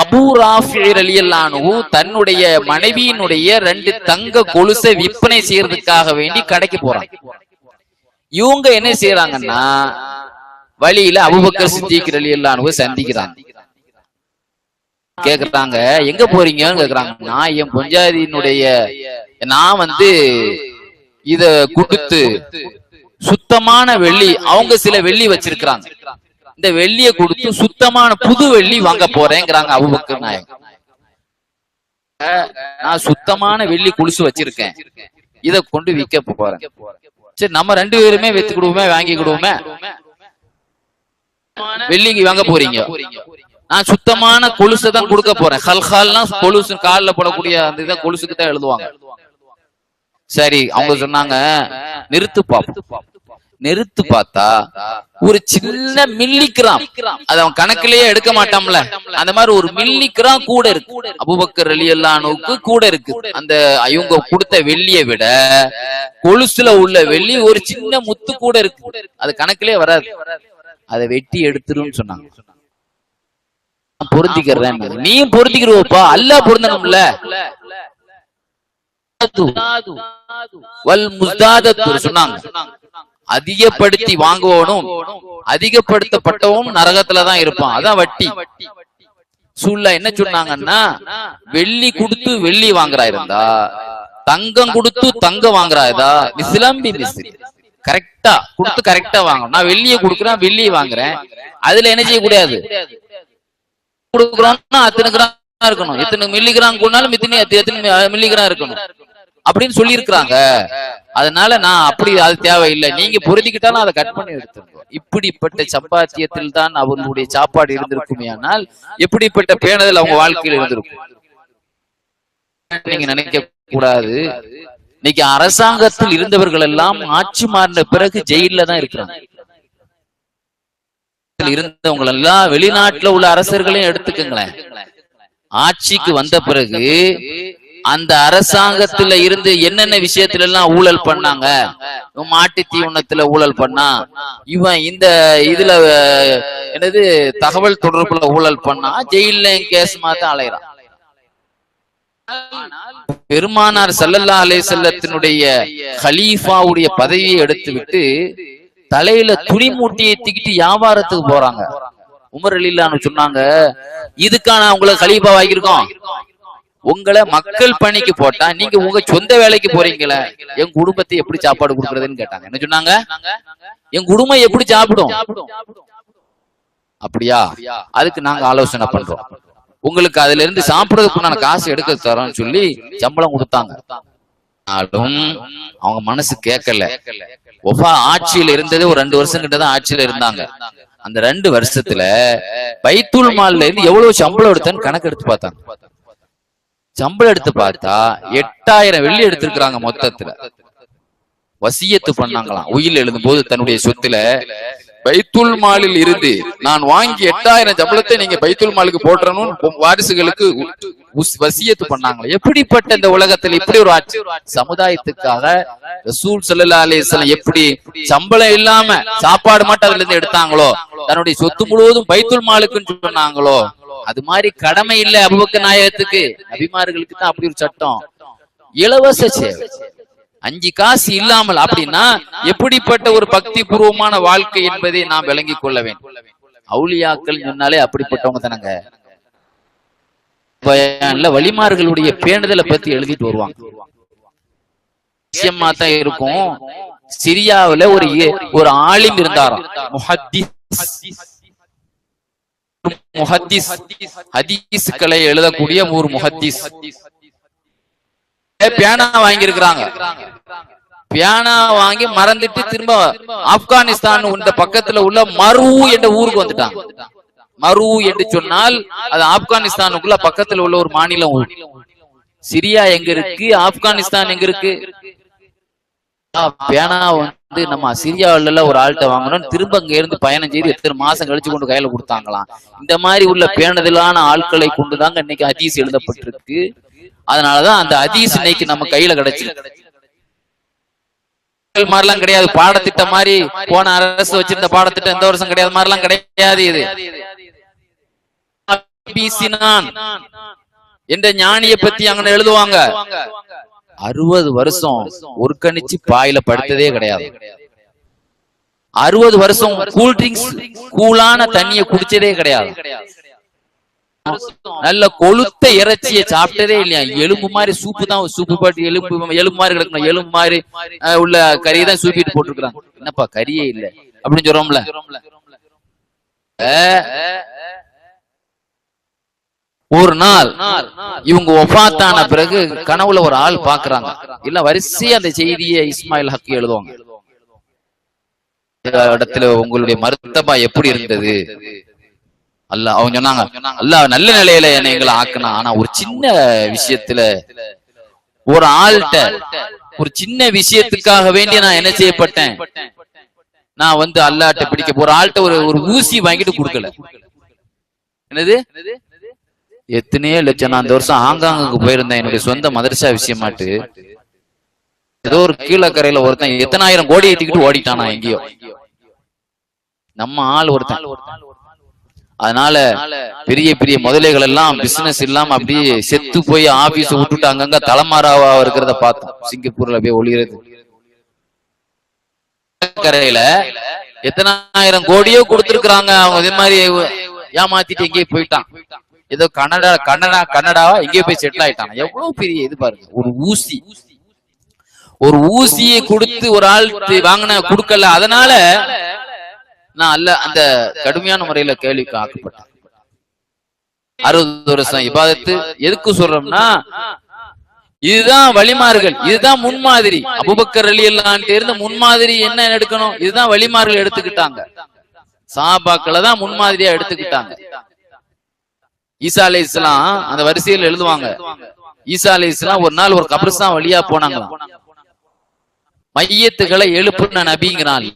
அபூ ராஃபி ரலியல்லாஹு அன்ஹு தன்னுடைய மனைவியினுடைய 2 தங்க கொலுசை விற்பனை செய்யறதுக்காக வேண்டி கடைக்கு போறாங்க. இவங்க என்ன செய்யறாங்கன்னா, வழியில அபூபக்கர் சித்திக் ரலியல்லாஹு அன்ஹு சந்திக்கிறாங்க. கேக்குறாங்க, எங்க போறீங்கன்னு கேக்குறாங்க. நான் என் பொஞ்சாதியினுடைய நான் இத கொடுத்து சுத்தமான வெள்ளி, அவங்க சில வெள்ளி வச்சிருக்கிறாங்க, இந்த வெள்ளியை கொடுத்து சுத்தமான புது வெள்ளி வாங்க போறேங்கிறாங்க அபூபக்கர் நாயகம். நான் சுத்தமான வெள்ளி குலுசு வச்சிருக்கேன், இத கொண்டு விற்க போறேன். சரி, நம்ம 2 பேருமே வித்துக்கிடுவோமே, வாங்கிக்கிடுவோமே. வெள்ளிக்கு வாங்க போறீங்க, நான் சுத்தமான கொலுசை தான் கொடுக்க போறேன். ஹல்ஹால்னா கொலுசு, காலில் போடக்கூடிய அந்த இதை கொலுசுக்கு தான் எழுதுவாங்க. சரி, அவங்க சொன்னாங்க நிறுத்து பாப்போம். நிறுத்து பார்த்தா ஒரு சின்ன மில்லிகிராம், அது அவன் கணக்கிலேயே எடுக்க மாட்டான்ல, அந்த மாதிரி ஒரு மில்லிகிராம் கூட இருக்கு. அபூபக்கர் ரலியல்லாஹு அன்ஹுவுக்கு கூட இருக்கு. அந்த இவங்க கொடுத்த வெள்ளியை விட கொலுசுல உள்ள வெள்ளி ஒரு சின்ன முத்து கூட இருக்கு, அது கணக்கிலே வராது. அதை வெட்டி எடுத்துருன்னு சொன்னாங்க. பொருந்திக்கிறேன், நீயும் பொருந்திக்கிறோப்பா, அல்லாஹ் பொருந்தணும்ல. சொன்னாங்க, அதிகப்படுத்தி வாங்குவனும் அதிகப்படுத்தப்பட்டவனும் நரகத்துலதான் இருப்பான். அதான் வட்டி. சூழ்ல என்ன சொன்னாங்கன்னா, வெள்ளி கொடுத்து வெள்ளி வாங்குறா இருந்தா, தங்கம் கொடுத்து தங்கம் வாங்குறா இருந்தா, மிஸ்லம்பி மிஸ்லி கரெக்டா கொடுத்து கரெக்டா வாங்கணும். நான் வெள்ளியை கொடுக்குறேன், வெள்ளியை வாங்குறேன், அதுல என்ன செய்யக்கூடாது, கொடுக்குறோம்னா அத்தனை கிராம் இருக்கணும், எத்தனை மில்லிகிராம் கொண்டாலும் எத்தனை மில்லிகிராம் இருக்கணும் அப்படின்னு சொல்லி இருக்கிறாங்க. அதனால நான் அப்படி அது தேவையில்லை, நீங்க பொருந்திக்கிட்டாலும் அதை கட் பண்ணி எடுத்துருக்கோம். இப்படிப்பட்ட சப்பாத்தியத்தில் தான் அவர்களுடைய சாப்பாடு இருந்திருக்குமே. ஆனால் எப்படிப்பட்ட பேணுதல் அவங்க வாழ்க்கையில் இருந்திருக்கும் நீங்க நினைக்க கூடாது. இன்னைக்கு அரசாங்கத்தில் இருந்தவர்கள் எல்லாம் ஆட்சி மாறின பிறகு ஜெயில தான் இருக்கிறாங்க. இருந்தவங்க எல்லாம் வெளிநாட்டுல உள்ள அரசர்களையும் எடுத்துக்கங்களேன், ஆட்சிக்கு வந்த பிறகு அந்த அரசாங்கத்துல இருந்து என்னென்ன விஷயத்துல எல்லாம் ஊழல் பண்ணாங்க, மாட்டு தீவனத்துல ஊழல் பண்ணா, இவன் இந்த இதுல என்னது தகவல் தொடர்புல ஊழல் பண்ணா, ஜெயில கேஸ் மாத்த அலையறான். பெருமானார் ஸல்லல்லாஹு அலைஹி வஸல்லத்தினுடைய கலீஃபாவுடைய பதவியை எடுத்து விட்டு தலையில துணி மூட்டையை தூக்கிட்டு வியாபாரத்துக்கு போறாங்க. உமர் ரலியல்லாஹு அன்ஹு சொன்னாங்க, இதுக்கான உங்களை கலீஃபா ஆகியிருக்கோம், உங்களை மக்கள் பணிக்கு போட்டா நீங்க உங்க சொந்த வேலைக்கு போறீங்களே, என் குடும்பத்தை எப்படி சாப்பாடு கொடுக்கறதுன்னு கேட்டாங்க. என்ன சொன்னாங்க, என் குடும்பம் எப்படி சாப்பிடும்? அப்படியா, அதுக்கு நாங்க ஆலோசனை பண்றோம், உங்களுக்கு அதுல இருந்து சாப்பிடறதுக்கு நான் காசு எடுக்க தரோம்னு சொல்லி சம்பளம் கொடுத்தாங்க. அவங்க மனசு கேட்கல. ஆட்சியில இருந்தது ஒரு 2 வருஷம் கிட்டதான் ஆட்சியில இருந்தாங்க. அந்த 2 வருஷத்துல பைத்துல் மால்ல இருந்து எவ்வளவு சம்பளம் எடுத்தேன்னு கணக்கு எடுத்து பார்த்தாங்க. சம்பளம் எடுத்து பார்த்தா 8000 வெள்ளி எடுத்திருக்கிறாங்க மொத்தத்துல. வசியத்து பண்ணாங்களாம் உயில் எழுதும் போது தன்னுடைய சொத்துல, பைத்துல் மாலில் இருந்து நான் வாங்கி 8000 சம்பளத்தை நீங்க பைத்துல் மாலுக்கு போட்டணும் வாரிசுகளுக்கு வசியத்து பண்ணாங்களா. எப்படிப்பட்ட இந்த உலகத்துல இப்படி ஒரு ஆட்சி. சமுதாயத்துக்காக ரசூல் ஸல்லல்லாஹு அலைஹி வஸல்லம் எப்படி சம்பளம் இல்லாம சாப்பாடு மட்டும் அதுல இருந்து எடுத்தாங்களோ, தன்னுடைய சொத்து முழுவதும் பைத்துல் மாலுக்குன்னு சொன்னாங்களோ, அது மாதிரி கடமை இல்ல அபூபக்கர் நாயகத்துக்கு, நபிமார்களுக்கு தான் அப்படி ஒரு சட்டம். இலவச சேவை, 5 காசு இல்லாமல். அப்படின்னா எப்படிப்பட்ட ஒரு பக்தி பூர்வமான வாழ்க்கை என்பதை நாம் விளங்கிக் கொள்ள வேண்டும். அவுலியாக்கள் சொன்னாலே அப்படிப்பட்டவங்க தானங்க. வலிமார்களுடைய பேணுதலை பத்தி எழுதிட்டு வருவாங்க. விஷயமா தான் இருக்கும். சிரியாவுல ஒரு ஆலிம் இருந்தாராம், முஹத்திஸ், ஹதீஸ்களை எழுதக்கூடிய ஒரு முஹத்திஸ். பியானா வாங்கி இருக்கிறாங்க. பியானா வாங்கி மறந்துட்டு திரும்ப ஆப்கானிஸ்தான் இந்த பக்கத்துல உள்ள மரு என்ற ஊருக்கு வந்துட்டாங்க. மரு என்று சொன்னால் அது ஆப்கானிஸ்தானுக்குள்ள பக்கத்துல உள்ள ஒரு மாநிலம் ஊர். சிரியா எங்க இருக்கு, ஆப்கானிஸ்தான் எங்க இருக்கு? பியானா வந்து நம்ம சிரியாவில ஒரு ஆள்கிட்ட வாங்கணும், திரும்ப அங்க இருந்து பயணம் செய்து எத்தனை மாசம் கழிச்சு கொண்டு கையில கொடுத்தாங்களாம். இந்த மாதிரி உள்ள பேணுதலான ஆட்களை கொண்டுதாங்க இன்னைக்கு ஹதீஸ் எழுதப்பட்டிருக்கு. அதனாலதான் அந்த ஹதீஸ் இன்னைக்கு நம்ம கையில கிடைச்சிருக்கு. மாதிரிலாம் கிடையாது, பாடத்திட்டம் மாதிரி போன அரசு வச்சிருந்த பாடத்திட்டம் இந்த வருஷம் கிடையாது, மாதிரிலாம் கிடையாது. இது என்ற ஞானிய பத்தி அங்க எழுதுவாங்க. 60 வருஷம் ஒரு கணிச்சு பாயில படுத்ததே கிடையாது. 60 வருஷம் கூல் ட்ரிங்க்ஸ், கூலான தண்ணிய குடிச்சதே கிடையாது. நல்ல கொளுத்த இறைச்சியை சாப்பிட்டதே இல்லையா. எலும்பு மாதிரி சூப்பு தான், சூப்பு பாட்டு எலும்பு மாதிரி கிடக்கணும். எலும்பு மாதிரி உள்ள கறியை தான் சூப்பிட்டு போட்டுருக்காங்க. என்னப்பா கறியே இல்ல அப்படின்னு சொல்றோம்ல. ஒரு நாள் இவங்க ஒஃபாத்தான பிறகு கனவுல ஒரு ஆள் பாக்குறாங்க. இல்ல வரிசையா அந்த செய்தியை இஸ்மாயில் ஹக் எழுதுவாங்க. இடத்துல உங்களுடைய மருத்தபா எப்படி இருந்தது, அல்ல அவங்க சொன்னாங்க, அல்ல நல்ல நிலையில என்ன எங்களை ஆக்குனா. ஆனா ஒரு சின்ன விஷயத்துல ஒரு ஆள்கிட்ட ஒரு சின்ன விஷயத்துக்காக வேண்டி நான் என்ன செய்யப்பட்டேன், நான் வந்து அல்லாட்ட பிடிக்க ஒரு ஆள்கிட்ட ஒரு ஊசி வாங்கிட்டு கொடுக்கல. என்னது எத்தனையோ லட்சம். நான் அந்த வருஷம் ஹாங்காங்குக்கு போயிருந்தேன் என்னுடைய சொந்த மதரசா விஷயமாட்டு. ஏதோ ஒரு கீழக்கரையில ஒருத்தன் எத்தனாயிரம் கோடி ஏத்திக்கிட்டு ஓடிட்டானா எங்கேயோ, நம்ம ஆள் ஒருத்தன். அதனால பெரிய பெரிய முதலைகள் எல்லாம் பிசினஸ் இல்லாம அப்படியே செத்து போய் ஆபீஸ் விட்டுட்டு அங்கங்க தலைமாறாவா இருக்கிறத பார்த்தோம். சிங்கப்பூர்ல போய் ஒளிகிறது. கரையில எத்தனாயிரம் கோடியோ கொடுத்திருக்கிறாங்க. அவங்க இதே மாதிரி ஏமாத்திட்டு எங்கேயே போயிட்டான். ஏதோ கனடாவா எங்கேயோ போய் செட்டில் ஆயிட்டான். எவ்வளவு பெரிய இது பாருங்க. ஒரு ஊசியை கொடுத்து ஒரு ஆள் வாங்கின கொடுக்கல. அதனால நான் அல்ல அந்த கடுமையான முறையில கேள்விக்கு ஆக்கப்பட்டேன். 60 வருஷம் இபாதத்து எதுக்கு சொல்றோம்னா, இதுதான் வழிமார்கள், இதுதான் முன்மாதிரி. அபூபக்கர் ரலியல்லாஹு இருந்த முன்மாதிரி என்ன எடுக்கணும், இதுதான் வழிமார்கள் எடுத்துக்கிட்டாங்க. சஹாபாக்களை தான் முன்மாதிரியா எடுத்துக்கிட்டாங்க. ஈசா அலைஹிஸ்ஸலாம் அந்த வரிசையில் எழுதுவாங்க. ஈசா அலைஹிஸ்ஸலாம் ஒரு நாள் ஒரு கபர்ஸ்தான் வழியா போனாங்களாம். மையத்துகளை எழுப்புன நபிங்கிறான்,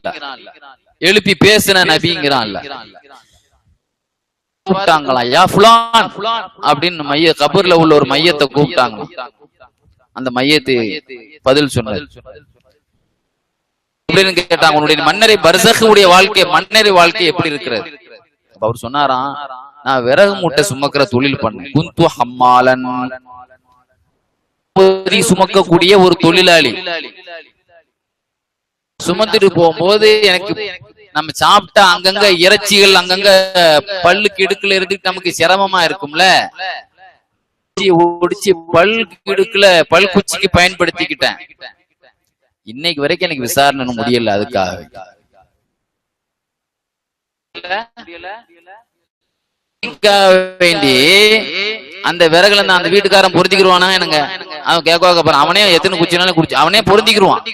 எழுப்பி பேசின நபிங்கிறான். கூப்பிட்டாங்களாம், யா ஃபுலான் அப்படின்னு கபர்ல உள்ள ஒரு மையத்தை கூப்பிட்டாங்க. அந்த மையத்தை பதில் சொன்னது அப்படின்னு கேட்டாங்க, உன்னுடைய மன்னரை பர்சக்குடைய வாழ்க்கை, மன்னரை வாழ்க்கை எப்படி இருக்கிறது? அவர் சொன்னாராம், நான் விறகு மூட்டை சுமக்கிற தொழில் பண்ணேன். குந்து ஹம்மாலன், சுமக்கக்கூடிய ஒரு தொழிலாளி. சுமந்துட்டு போகும்போது எனக்கு நம்ம சாப்பிட்டா அங்கங்க இறைச்சிகள் அங்கங்க பல்லுக்கு இடுக்குல இருந்து நமக்கு சிரமமா இருக்கும்ல. ஒடிச்சு பல்லுக்கு பல் குச்சிக்கு பயன்படுத்திக்கிட்டேன். இன்னைக்கு வரைக்கும் எனக்கு விசாரணை முடியல. அதுக்காக வேண்டி அந்த விறகுல அந்த வீட்டுக்காரன் பொருத்திக்கிடுவானா என்னங்க, அவன் கேட்க அவனே எத்தனை குச்சினாலும் குடிச்சு அவனே பொருந்திக்கிடுவான்.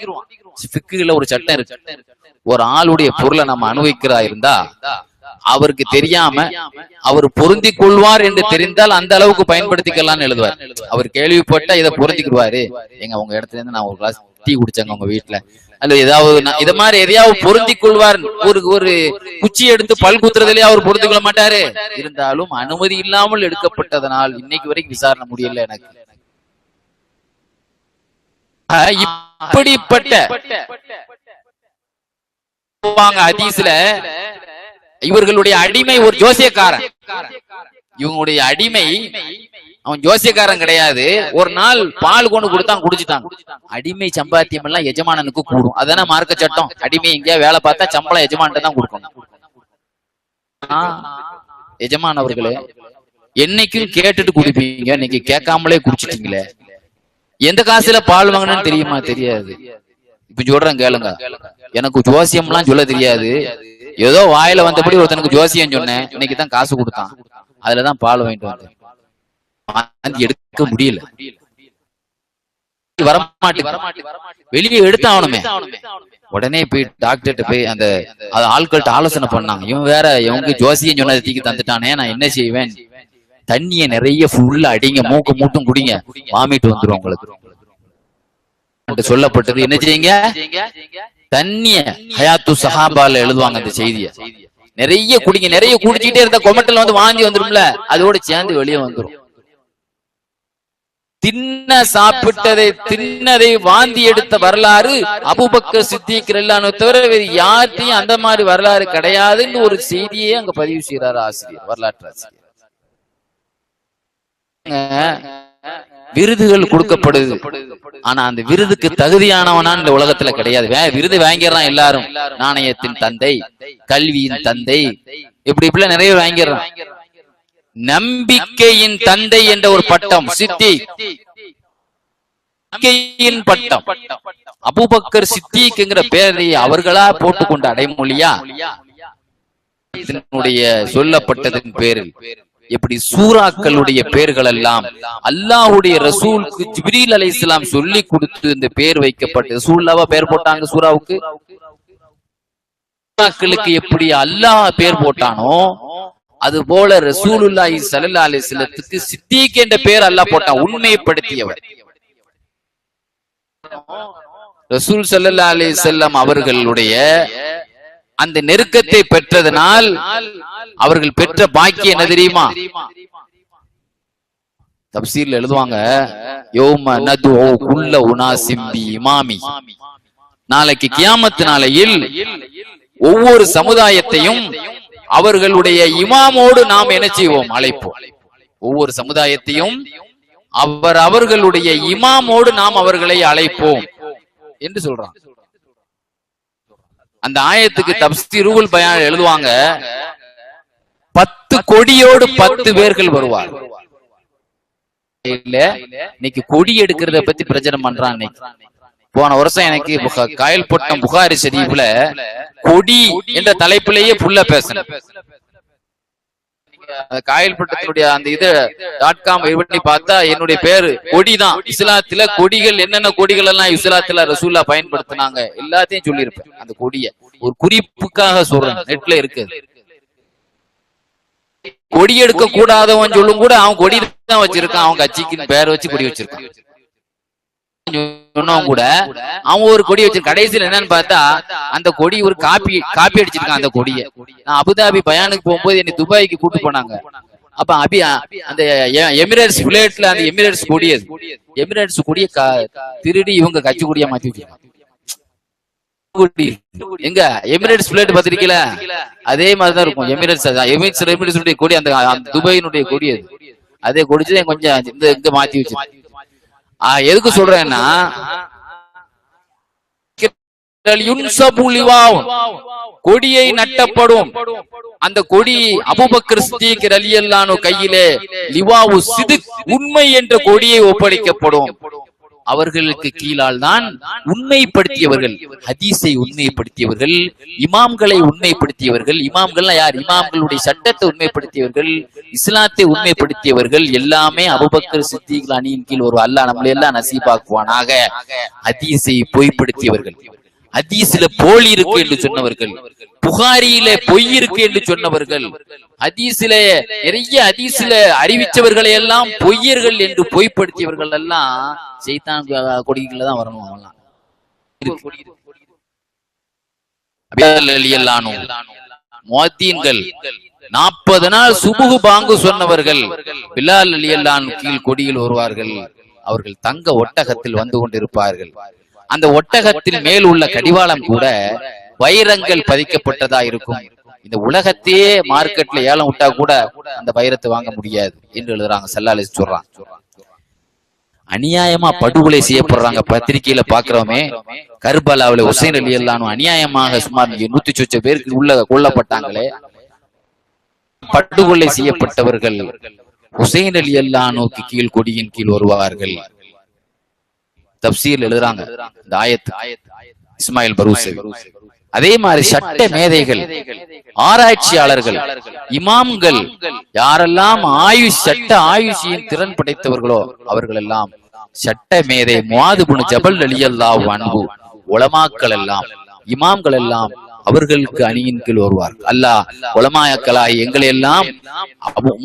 ஃபிக்குல ஒரு சட்டம் இருக்கு. ஒரு ஆளுடைய பொருளை நம்ம அனுபவிக்கிறா இருந்தா அவருக்கு தெரியாம அவர் பொருந்தி கொள்வார் என்று தெரிந்தால் அந்த அளவுக்கு பயன்படுத்திக்கலாம்னு எழுதுவார். அவர் கேள்விப்பட்ட இதை பொருந்திக்கிடுவாரு. எங்க உங்க இடத்துல இருந்து நான் ஒரு கிளாஸ் டீ குடிச்சாங்க உங்க வீட்டுல, அல்ல ஏதாவது இத மாதிரி எதையாவது பொருந்தி கொள்வார். ஒரு குச்சி எடுத்து பல் குத்துறதுலயே அவர் பொருந்தி கொள்ள மாட்டாரு. இருந்தாலும் அனுமதி இல்லாமல் எடுக்கப்பட்டதனால் இன்னைக்கு வரைக்கும் விசாரணை முடியல எனக்கு. இப்படிப்பட்ட ஹதீஸ்ல இவர்களுடைய அடிமை ஒரு ஜோசியக்காரன். இவங்களுடைய அடிமை, அவன் ஜோசியக்காரன் கிடையாது. ஒரு நாள் பால் கொண்டு கொடுத்தான், குடிச்சிட்டான். அடிமை சம்பாத்தியம் எல்லாம் எஜமானனுக்கு கூடும், அதான மார்க்க சட்டம். அடிமை எங்கேயா வேலை பார்த்தா சம்பளம் எஜமான்ட்டு தான் கொடுக்கணும். எஜமான் அவர்களே, என்னைக்கும் கேட்டுட்டு குடிப்பீங்க, இன்னைக்கு கேட்காமலே குடிச்சிட்டீங்களே. எந்த காசுல பால் வாங்கணும்னு தெரியுமா? தெரியாது. இப்ப சொல்றேன் கேளுங்க. எனக்கு ஜோசியம் எல்லாம் சொல்ல தெரியாது, ஏதோ வாயில வந்தபடி ஒருத்தனுக்கு ஜோசியம் சொன்னேன், இன்னைக்குதான் காசு கொடுத்தான், அதுலதான் பால் வாங்கிட்டு வந்தேன். எடுக்க முடியல, வரமாட்டு, வெளியே எடுத்தாகணுமே. உடனே போய் டாக்டர்கிட்ட போய் அந்த ஆட்கள்கிட்ட ஆலோசனை பண்ணாங்க. இவன் வேற இவங்க ஜோசியம் சொன்னதை தீக்கி தந்துட்டானே, நான் என்ன செய்வேன்? தண்ணிய நிறைய ஃபுல்லா அடிங்க, மூக்கு மூட்டும் குடிங்க, வாமிட்டு வந்துடும் உங்களுக்கு சொல்லப்பட்டது. என்ன செய்யுங்க? தண்ணிய ஹயாத்து சஹாபால எழுதுவாங்க அந்த செய்திய. நிறைய குடிங்க, நிறைய குடிச்சுட்டே இருந்த கொமட்டல வந்து வாந்தி வந்துரும்ல, அதோட சேர்ந்து வெளியே வந்துடும். தின்ன சாப்பிட்டதை தின்னதை வாந்தி எடுத்த வரலாறு அபூபக்கர் சித்திக் ரலியல்லாஹு தவிர வேறு யார்ட்டையும் அந்த மாதிரி வரலாறு கிடையாதுன்னு ஒரு செய்தியே அங்க பதிவு செய்யறாரு ஆசிரியர், வரலாற்று ஆசிரியர். விருதுகள் கொடுக்கப்படுது, ஆனா அந்த விருதுக்கு தகுதியானவனா இந்த உலகத்துல கிடையாது. விருது வாங்கிடுறான் எல்லாரும், நாணயத்தின் தந்தை, கல்வியின் தந்தை, இப்படி நிறைய வாங்கிடுறான். நம்பிக்கையின் தந்தை என்ற ஒரு பட்டம் சித்திக், நம்பிக்கையின் பட்டம். அபூபக்கர் சித்திக்ங்கிற பெயரை அவர்களா போட்டுக்கொண்ட அடைமொழியா சொல்லப்பட்டதன் பேரில் எப்படி சூறாக்களுடைய பெயர்கள் எல்லாம் அல்லாஹ்வுடைய ரசூலுக்கு ஜிப்ரீல் அலைஹிஸ்ஸலாம் சொல்லி கொடுத்து இந்த பெயர் வைக்கப்பட்டது. ரசூலுல்லாஹ் பெயர் போட்டாங்க சூறாவுக்கு. சூறாக்களுக்கு எப்படி அல்லாஹ் பெயர் போட்டானோ அது போல ரசூலுல்லாஹி ஸல்லல்லாஹு அலைஹி வஸல்லத்துக்கு சித்திக் என்ற பெயர் அல்லாஹ் போட்டான், உண்மைப்படுத்தியவர். ரசூல் ஸல்லல்லாஹு அலைஹி வஸல்லம் அவர்களுடைய அந்த நெருக்கத்தை பெற்றதனால் அவர்கள் பெற்ற பாக்கியம் என்ன தெரியுமா? தப்சீர்ல எழுதுவாங்க, யௌம நதுஉ குல்ல உனாஸிம் பி இமாமி. நாளைக்கு கியாமத் நாளையில் ஒவ்வொரு சமுதாயத்தையும் அவர்களுடைய இமாமோடு நாம் என்ன செய்வோம்? அழைப்போம். ஒவ்வொரு சமுதாயத்தையும் அவர்களுடைய இமாமோடு நாம் அவர்களை அழைப்போம் என்று சொல்றான். அந்த ஆயத்துக்கு தப்சீருல் பயான் எழுதுவாங்க, 10 கொடியோடு 10 பேர்கள் வருவார். இல்ல இன்னைக்கு கொடி எடுக்கிறத பத்தி பிரச்சனை பண்றான். போன வருஷம் எனக்கு காயல்பட்டம் புகாரி ஷரீஃப்ல கொடி என்ற தலைப்பிலேயே புள்ள பேசணும். காயல்பட்டத்தினுடைய அந்த இது .com பண்ணி பார்த்தா என்னுடைய பேரு கொடிதான். இஸ்லாத்துல கொடிகள் என்னென்ன கொடிகள் எல்லாம் இஸ்லாத்துல ரசூல்லா பயன்படுத்தினாங்க எல்லாத்தையும் சொல்லியிருப்பேன். அந்த கொடிய ஒரு குறிப்புக்காக சொல்றேன், நெட்ல இருக்கு. கொடி எடுக்க கூடாதவன் சொல்லும் கூட அவன் கொடி தான் வச்சிருக்கான், அவன் கட்சிக்கு பேர் வச்சு கொடி வச்சிருக்கான். கூட அவன் ஒரு கொடி வச்சிருக்க. கடைசியில் என்னன்னு பார்த்தா அந்த கொடி ஒரு காப்பி அடிச்சிருக்கான். அந்த கொடியை நான் அபுதாபி பயானுக்கு போகும்போது என்னை துபாய்க்கு கூட்டு போனாங்க. அப்ப அந்த எமிரேட்ஸ் பிளேட்ல அந்த எமிரேட்ஸ் கொடி, எமிரேட்ஸ் கொடிய திருடி இவங்க கட்சி கொடியா மாத்தி வச்சிருக்காங்க. எங்க எமிரேட்ஸ் பிளேட் பாத்திருக்கீல, அதே மாதிரிதான் இருக்கும் எமிரேட்ஸ் கொடி. அந்த துபாயினுடைய கொடி அதே கொடிச்சு கொஞ்சம் இங்க மாத்தி வச்சிருக்காங்க. எதுக்கு சொல்றேன்னா கொடியை நட்டப்படும். அந்த கொடி அபூபக்கர் சித்திக் ரலியல்லாஹு அன்ஹு கையிலே லிவாவு சிதிக் உண்மை என்ற கொடியை ஒப்படைக்கப்படும். அவர்களுக்கு கீழால் தான் உண்மைப்படுத்தியவர்கள், ஹதீஸை உண்மைப்படுத்தியவர்கள், இமாம்களை உண்மைப்படுத்தியவர்கள். இமாம்கள் யார்? இமாம்களுடைய சட்டத்தை உண்மைப்படுத்தியவர்கள், இஸ்லாத்தை உண்மைப்படுத்தியவர்கள் எல்லாமே அபூபக்கர் சித்திக் அணியின் கீழ் ஒரு அல்லாஹ் நம்மளை எல்லாம் நசீபாக்குவானாக. ஹதீஸை பொய்ப்படுத்தியவர்கள், ஹதீஸ்ல போலி இருக்கு என்று சொன்னவர்கள், புகாரியில பொய் இருக்கு என்று சொன்னவர்கள், ஹதீஸ்ல நிறைய ஹதீஸ்ல அறிவிச்சவர்களை எல்லாம் பொய்யர்கள் என்று பொய்ப்படுத்தியவர்கள் எல்லாம் சைத்தான் கொடிகள தான் வரணும். அவங்கலாம் முஅத்தின்கள் 40 நாள் சுபுஹ் பாங்கு சொன்னவர்கள் பிலால் ரலியல்லாஹு அன்ஹு கீழ் கொடியில் வருவார்கள். அவர்கள் தங்க ஒட்டகத்தில் வந்து கொண்டிருப்பார்கள். அந்த ஒட்டகத்தில் மேல் உள்ள கடிவாளம் கூட வைரங்கள் பதிக்கப்பட்டதா இருக்கும். இந்த உலகத்தையே மார்க்கெட்ல ஏலம் விட்டா கூட அந்த வைரத்தை வாங்க முடியாது என்று எழுதுறாங்க. ஸல்லல்லாஹு அலைஹி வஸல்லம் சொல்றாங்க. அநியாயமா படுகொலை செய்யப்படுறாங்க. பத்திரிகையில பாக்குறோமே, கர்பலாவுல ஹுசைன் ரலியல்லாஹு அன்ஹு அநியாயமாக சுமார் 100 சொச்ச பேருக்கு உள்ள கொல்லப்பட்டாங்களே. படுகொலை செய்யப்பட்டவர்கள் ஹுசைன் ரலியல்லாஹு அன்ஹுக்கு கீழ் கொடியின் கீழ் வருவார்கள். தப்சீர் எழுதுறாங்க இந்த ஆயத்து, இஸ்மாயில் பரூசவி. அதே மாதிரி சட்ட மேதைகள், ஆராய்ச்சியாளர்கள், இமாம்கள், யாரெல்லாம் சட்ட ஆயுஷியின் திறன் படைத்தவர்களோ அவர்கள் எல்லாம் சட்ட மேதை முஆது இப்னு ஜபல் ரலியல்லாஹு அன்ஹு, உலமாக்கள் எல்லாம், இமாம்கள் எல்லாம் அவர்களுக்கு அணியின் கீழ் வருவார்கள். அல்லாஹ் உலமாக்களாகி எங்களை எல்லாம்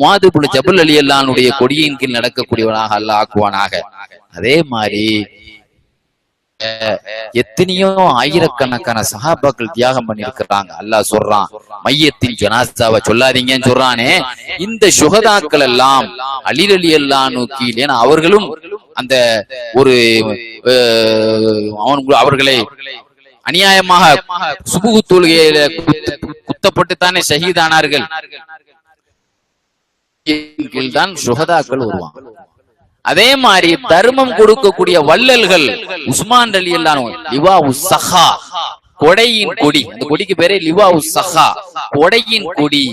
முஆது இப்னு ஜபல் ரலியல்லாஹு அன்ஹுடைய கொடியின் கீழ் நடக்கக்கூடியவனாக அல்லாஹ் ஆக்குவானாக. அதே மாதிரி எத்தனையோ ஆயிரக்கணக்கான சஹாபாக்கள் தியாகம் பண்ணி இருக்கிறாங்க. அல்லாஹ் சொல்றான், மையத்தின் ஜனாசாவை சொல்லாதீங்கன்னு சொல்றானே. இந்த சுஹதாக்கள் எல்லாம் அலி ரலியல்லாஹு அன்ஹு கீழ், ஏன்னா அவர்களும் அந்த ஒரு அவர்களை அநியாயமாக சுபுகு தொழுகையில குத்தப்பட்டுத்தானே ஷஹீதானார்கள். தான் சுஹதாக்கள் வருவாங்க. அதே மாதிரி தர்மம் கொடுக்கக்கூடிய வள்ளல்கள் உஸ்மான் ரலியல்லாஹு அன்ஹு, லிவாஉ ஸஹா, கொடையின் கொடி. அந்த கொடிக்கு பேரே லிவாஉ ஸஹா, கொடையின் கொடி.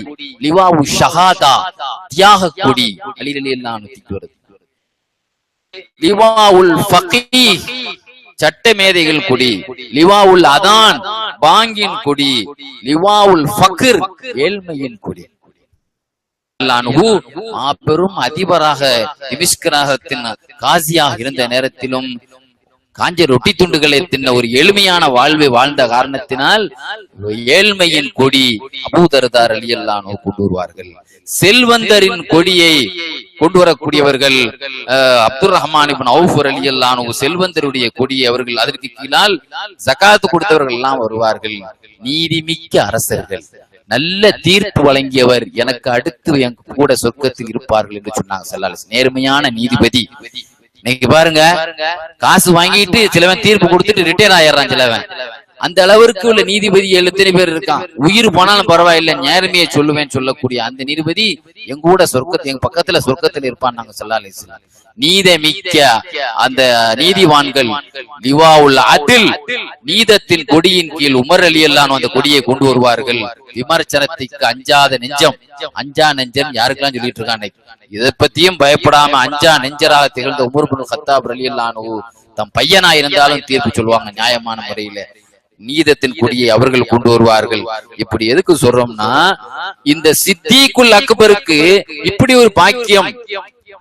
லிவாஉ ஷஹாதா, தியாக கொடி. அலி ரலியல்லாஹு அன்ஹு தூக்கி வருது. லிவாஉல் ஃபகீஹ், சட்ட மேதைகள் கொடி. லிவாஉல் அதான், பாங்கின் கொடி. லிவாஉல் ஃபக்ர், ஏழ்மையின் கொடி. பெரும் அதிபராக திமிஷ்கராகத்தின் காசியாக இருந்த நேரத்திலும் காஞ்ச ரொட்டி துண்டுகளை தின்ன ஒரு எளிமையான வாழ்வை வாழ்ந்த காரணத்தினால் ஏழ்மையின் கொடி அபூதர்தா ரலியல்லாஹு அன்ஹு கொண்டு வருவார்கள். செல்வந்தரின் கொடியை கொண்டு வரக்கூடியவர்கள் அப்துர் ரஹ்மான் இப்னு அவுஃப் ரலியல்லாஹு அன்ஹு, செல்வந்தருடைய கொடியை அவர்கள் அதற்கு கீழால் ஜகாத் கொடுத்தவர்கள் எல்லாம் வருவார்கள். நீதிமிக்க அரசர்கள், நல்ல தீர்ப்பு வழங்கியவர் எனக்கு அடுத்து என் கூட சொர்க்கத்தில் இருப்பார்கள் என்று சொன்னாங்க ஸல்லல்லாஹு அலைஹி வஸல்லம். நேர்மையான நீதிபதி. இன்னைக்கு பாருங்க, காசு வாங்கிட்டு சிலவன் தீர்ப்பு கொடுத்துட்டு ரிட்டையர் ஆயிடுறான் சிலவன். அந்த அளவிற்கு உள்ள நீதிபதி எத்தனை பேர் இருக்கான். உயிர் போனாலும் பரவாயில்லை, நேர்மையை சொல்லுவேன் சொல்லக்கூடிய அந்த நீதிபதி எங்க கூட சொர்க்கத்தில், எங்க பக்கத்துல சொர்க்கத்தில் இருப்பான் நாங்க ஸல்லல்லாஹு அலைஹி வஸல்லம். நீதமிக்க அந்த நீதிவான்கள் லிவாஉல் அத்ல், நீதத்தின் கொடியின் கீழ் உமர் ரலியல்லாஹு அன்ஹு அந்த கொடியை கொண்டு வருவார்கள். விமர்சனத்துக்கு அஞ்சாத நெஞ்சம், அஞ்சா நெஞ்சம் யாருக்கெல்லாம் சொல்லிட்டு இருக்காங்க. இதை பத்தியும் பயப்படாம அஞ்சா நெஞ்சராக திகழ்ந்த உமர் இப்னு கத்தாப் ரலியல்லாஹு அன்ஹு தம் பையனா இருந்தாலும் தீர்ப்பு சொல்லுவாங்க நியாயமான முறையில. நீதத்தின் கொடியை அவர்கள் கொண்டு வருவார்கள். இப்படி எதுக்கு சொல்றோம்னா, இந்த சித்தீக்குல் அக்பருக்கு இப்படி ஒரு பாக்கியம்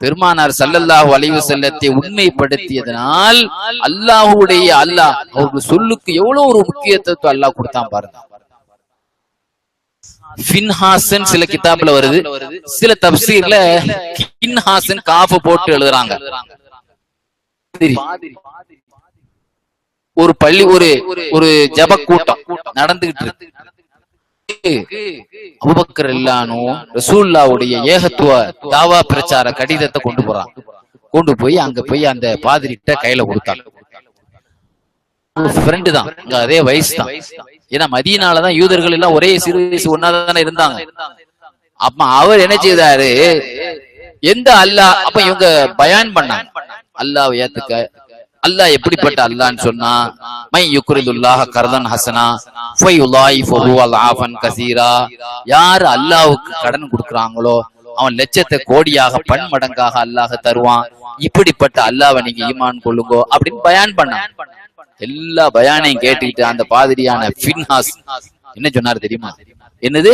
பெருமானார் ஸல்லல்லாஹு அலைஹி வஸல்லத்தை உண்மைப்படுத்தியதனால் அல்லாஹ்வுடைய அவர்கள் சொல்லுக்கு எவ்வளவு ஒரு முக்கியத்துவத்தை அல்லாஹ் கொடுத்தான் பாருங்க. ஃபின்ஹாசன் சில கிதாப்ல வருது, சில தப்சீர்ல கின்ஹாசன் காஃப் போட்டு எழுதுறாங்க. ஒரு பள்ளி ஒரு ஜப கூட்டம் நடந்துகிட்டு இருக்கு. அபூபக்கர் ரலியல்லாஹு அன்ஹு ரசூலுல்லாஹ்வுடைய ஏகத்துவ தாவா பிரச்சார கடிதத்தை கொண்டு போறாங்க. கொண்டு போய் அங்க போய் அந்த பாதிரிட்ட கையில கொடுத்தாங்க. ஃப்ரெண்டு தான், அதே வயசு தான். ஏன்னா மதீனாலதான் யூதர்கள் எல்லாம் ஒரே சிறு வயசு ஒன்னாதானே இருந்தாங்க. அப்ப அவர் என்ன செய்தாரு, எந்த அல்லாஹ், அப்ப இவங்க பயான் பண்ணாங்க அல்லாஹ் ஏத்துக்க. அல்லாஹ் எப்படிப்பட்ட அல்லாஹ்னு சொன்னா, மை யுக்ரிதுல்லாஹ கர்தன் ஹஸனா ஃபயுலாயிஃபுஹு அல்ஆஃபன் கஸீரா, யார் அல்லாஹ்வுக்கு கடன் கொடுக்கறாங்களோ அவன் லட்சத்தை கோடியாக பன்மடங்காக அல்லாஹ் தருவான். இப்படிப்பட்ட அல்லாஹ்வை நீங்க ஈமான் கொள்ளுங்கோ அப்படின்னு பயான் பண்ணாங்க. எல்லா பயானையும் கேட்டுக்கிட்டு அந்த பாதிரியான ஃபின்ஹாஸ் என்ன சொன்னாரு தெரியுமா? என்னது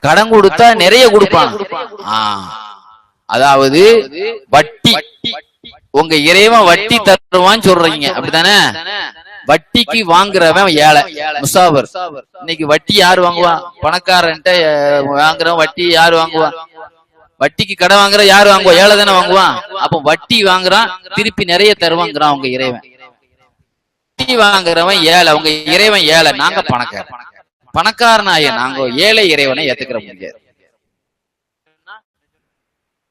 கடன் கொடுத்தா நிறைய கொடுப்பான், அதாவது வட்டி, உங்க இறைவன் வட்டி தருவான்னு சொல்றீங்க அப்படித்தானே? வட்டிக்கு வாங்குறவன் ஏழை முசாவர். இன்னைக்கு வட்டி யாரு வாங்குவான்? பணக்காரன்ட்ட வாங்குறவன் வட்டி யாரு வாங்குவான்? வட்டிக்கு கடை வாங்குற யாரு வாங்குவா? ஏழை தானே வாங்குவான். அப்ப வட்டி வாங்குறான், திருப்பி நிறைய தருவாங்கிறான் உங்க இறைவன். வட்டி வாங்குறவன் ஏழை, உங்க இறைவன் ஏழை, நாங்க பணக்காரன். பணக்காரனாய நாங்க ஏழை இறைவனை ஏத்துக்கிற முடியாது.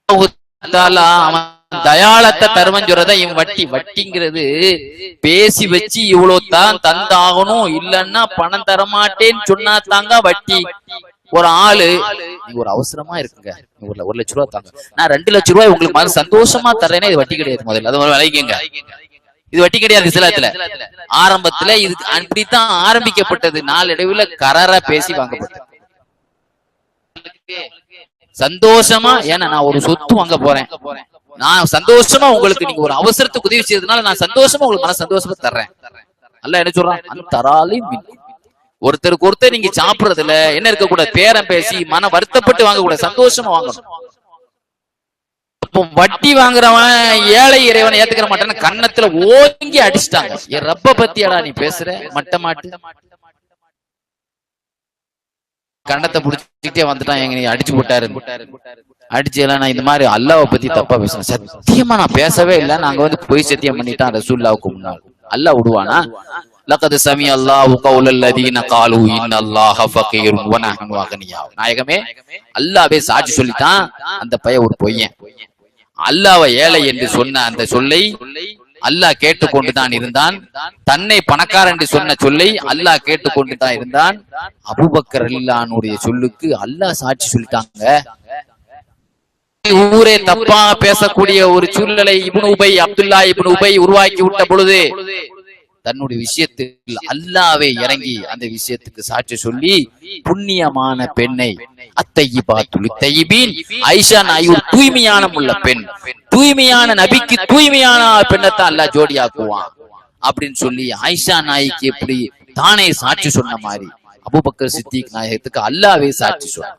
அவன் தயாளத்தை தருவன் சொல்றதா இவன் வட்டி. வட்டிங்கிறது பேசி வச்சு இவ்வளவு தான் தந்தாகணும், இல்லன்னா பணம் தரமாட்டேன்னு சொன்னா தாங்க வட்டி. ஒரு ஆளு நீங்க ஒரு அவசரமா இருக்குங்க, ஒரு லட்ச ரூபாய் தாங்க, நான் 2 லட்சம் ரூபாய் உங்களுக்கு மாதிரி சந்தோஷமா தர்றேன்னா இது வட்டி கிடையாது. முதல்ல அது விளைவிங்க, இது வட்டி கிடையாது. இஸ்லாத்துல ஆரம்பத்துல இது அப்படித்தான் ஆரம்பிக்கப்பட்டது, நாளடைவுல கராரா பேசி வாங்கப்பட்டது. சந்தோஷமா, ஏன்னா நான் ஒரு சொத்து வாங்க போறேன், நான் சந்தோஷமா உங்களுக்கு நீங்க ஒரு அவசரத்துக்கு உதவி செய்யறதுனால நான் சந்தோஷமா உங்களுக்கு மன சந்தோஷமா தர்றேன். அல்ல என்ன சொல்றான், அந்த தராலே ஒருத்தருக்கு ஒருத்தர் நீங்க சாப்பிடுறதுல என்ன இருக்க கூட பேரம் பேசி மன வருத்தப்பட்டு வாங்க கூட, சந்தோஷமா வாங்கணும். அப்போ வட்டி வாங்குறவன் ஏழை இறைவனை ஏத்துக்கிற மாட்டேன்னு கன்னத்துல ஓங்கி அடிச்சுட்டாங்க. என் ரப்ப பத்தியாடா நீ பேசுற மட்ட மாட்டு, கண்ணத்தை புடிச்சுக்கிட்டே வந்துட்டான், எங்க நீ அடிச்சு போட்டாரு. அடிச்சு எல்லாம் நான் இந்த மாதிரி அல்லாவை பத்தி தப்பா பேசுறேன், சத்தியமா நான் பேசவே இல்லை, நாங்க வந்து பொய் சத்தியம் பண்ணிட்டான் ரசூலுல்லாஹ்வுக்கு முன்னால். அல்லாஹ் விடுவானா? லகத் சமி அல்லாஹு கௌலல் லதீன காலு இன்னல்லாஹ ஃபகீருன் வ நஹ்னு அக்னியா. நாயகமே அல்லாஹ்வே சாட்சி சொல்லிட்டான், அந்த பையன் ஒரு பொய்யன். அல்லாஹ்வை ஏழை என்று சொன்ன அந்த சொல்லை அல்லாஹ் கேட்டுக்கொண்டுதான் இருந்தான். தன்னை பணக்காரன் என்று சொன்ன சொல்லை அல்லாஹ் கேட்டுக்கொண்டுதான் இருந்தான். அபூபக்கர் ரலியல்லாஹு அன்ஹுடைய சொல்லுக்கு அல்லாஹ் சாட்சி சொல்லிட்டாங்க. ஊரே தப்பா பேசக்கூடிய ஒரு சூழ்நிலை இப்னு உபை, அப்துல்லா இப்னு உபை உருவாக்கி விட்ட பொழுது தன்னுடைய விஷயத்தில் அல்லாஹ்வே இறங்கி அந்த விஷயத்துக்கு சாட்சி சொல்லி, புண்ணியமான பெண்ணை அத்தையிபாத்துல் தையிபீன், ஆயிஷா நாயி ஒரு தூய்மையான உள்ள பெண், தூய்மையான நபிக்கு தூய்மையான பெண்ணைத்தான் அல்லாஹ் ஜோடியாக்குவான் அப்படின்னு சொல்லி ஆயிஷா நாய்க்கு எப்படி தானே சாட்சி சொன்ன மாதிரி அபூபக்கர் சித்திக் நாயகத்துக்கு அல்லாஹ்வே சாட்சி சொன்ன.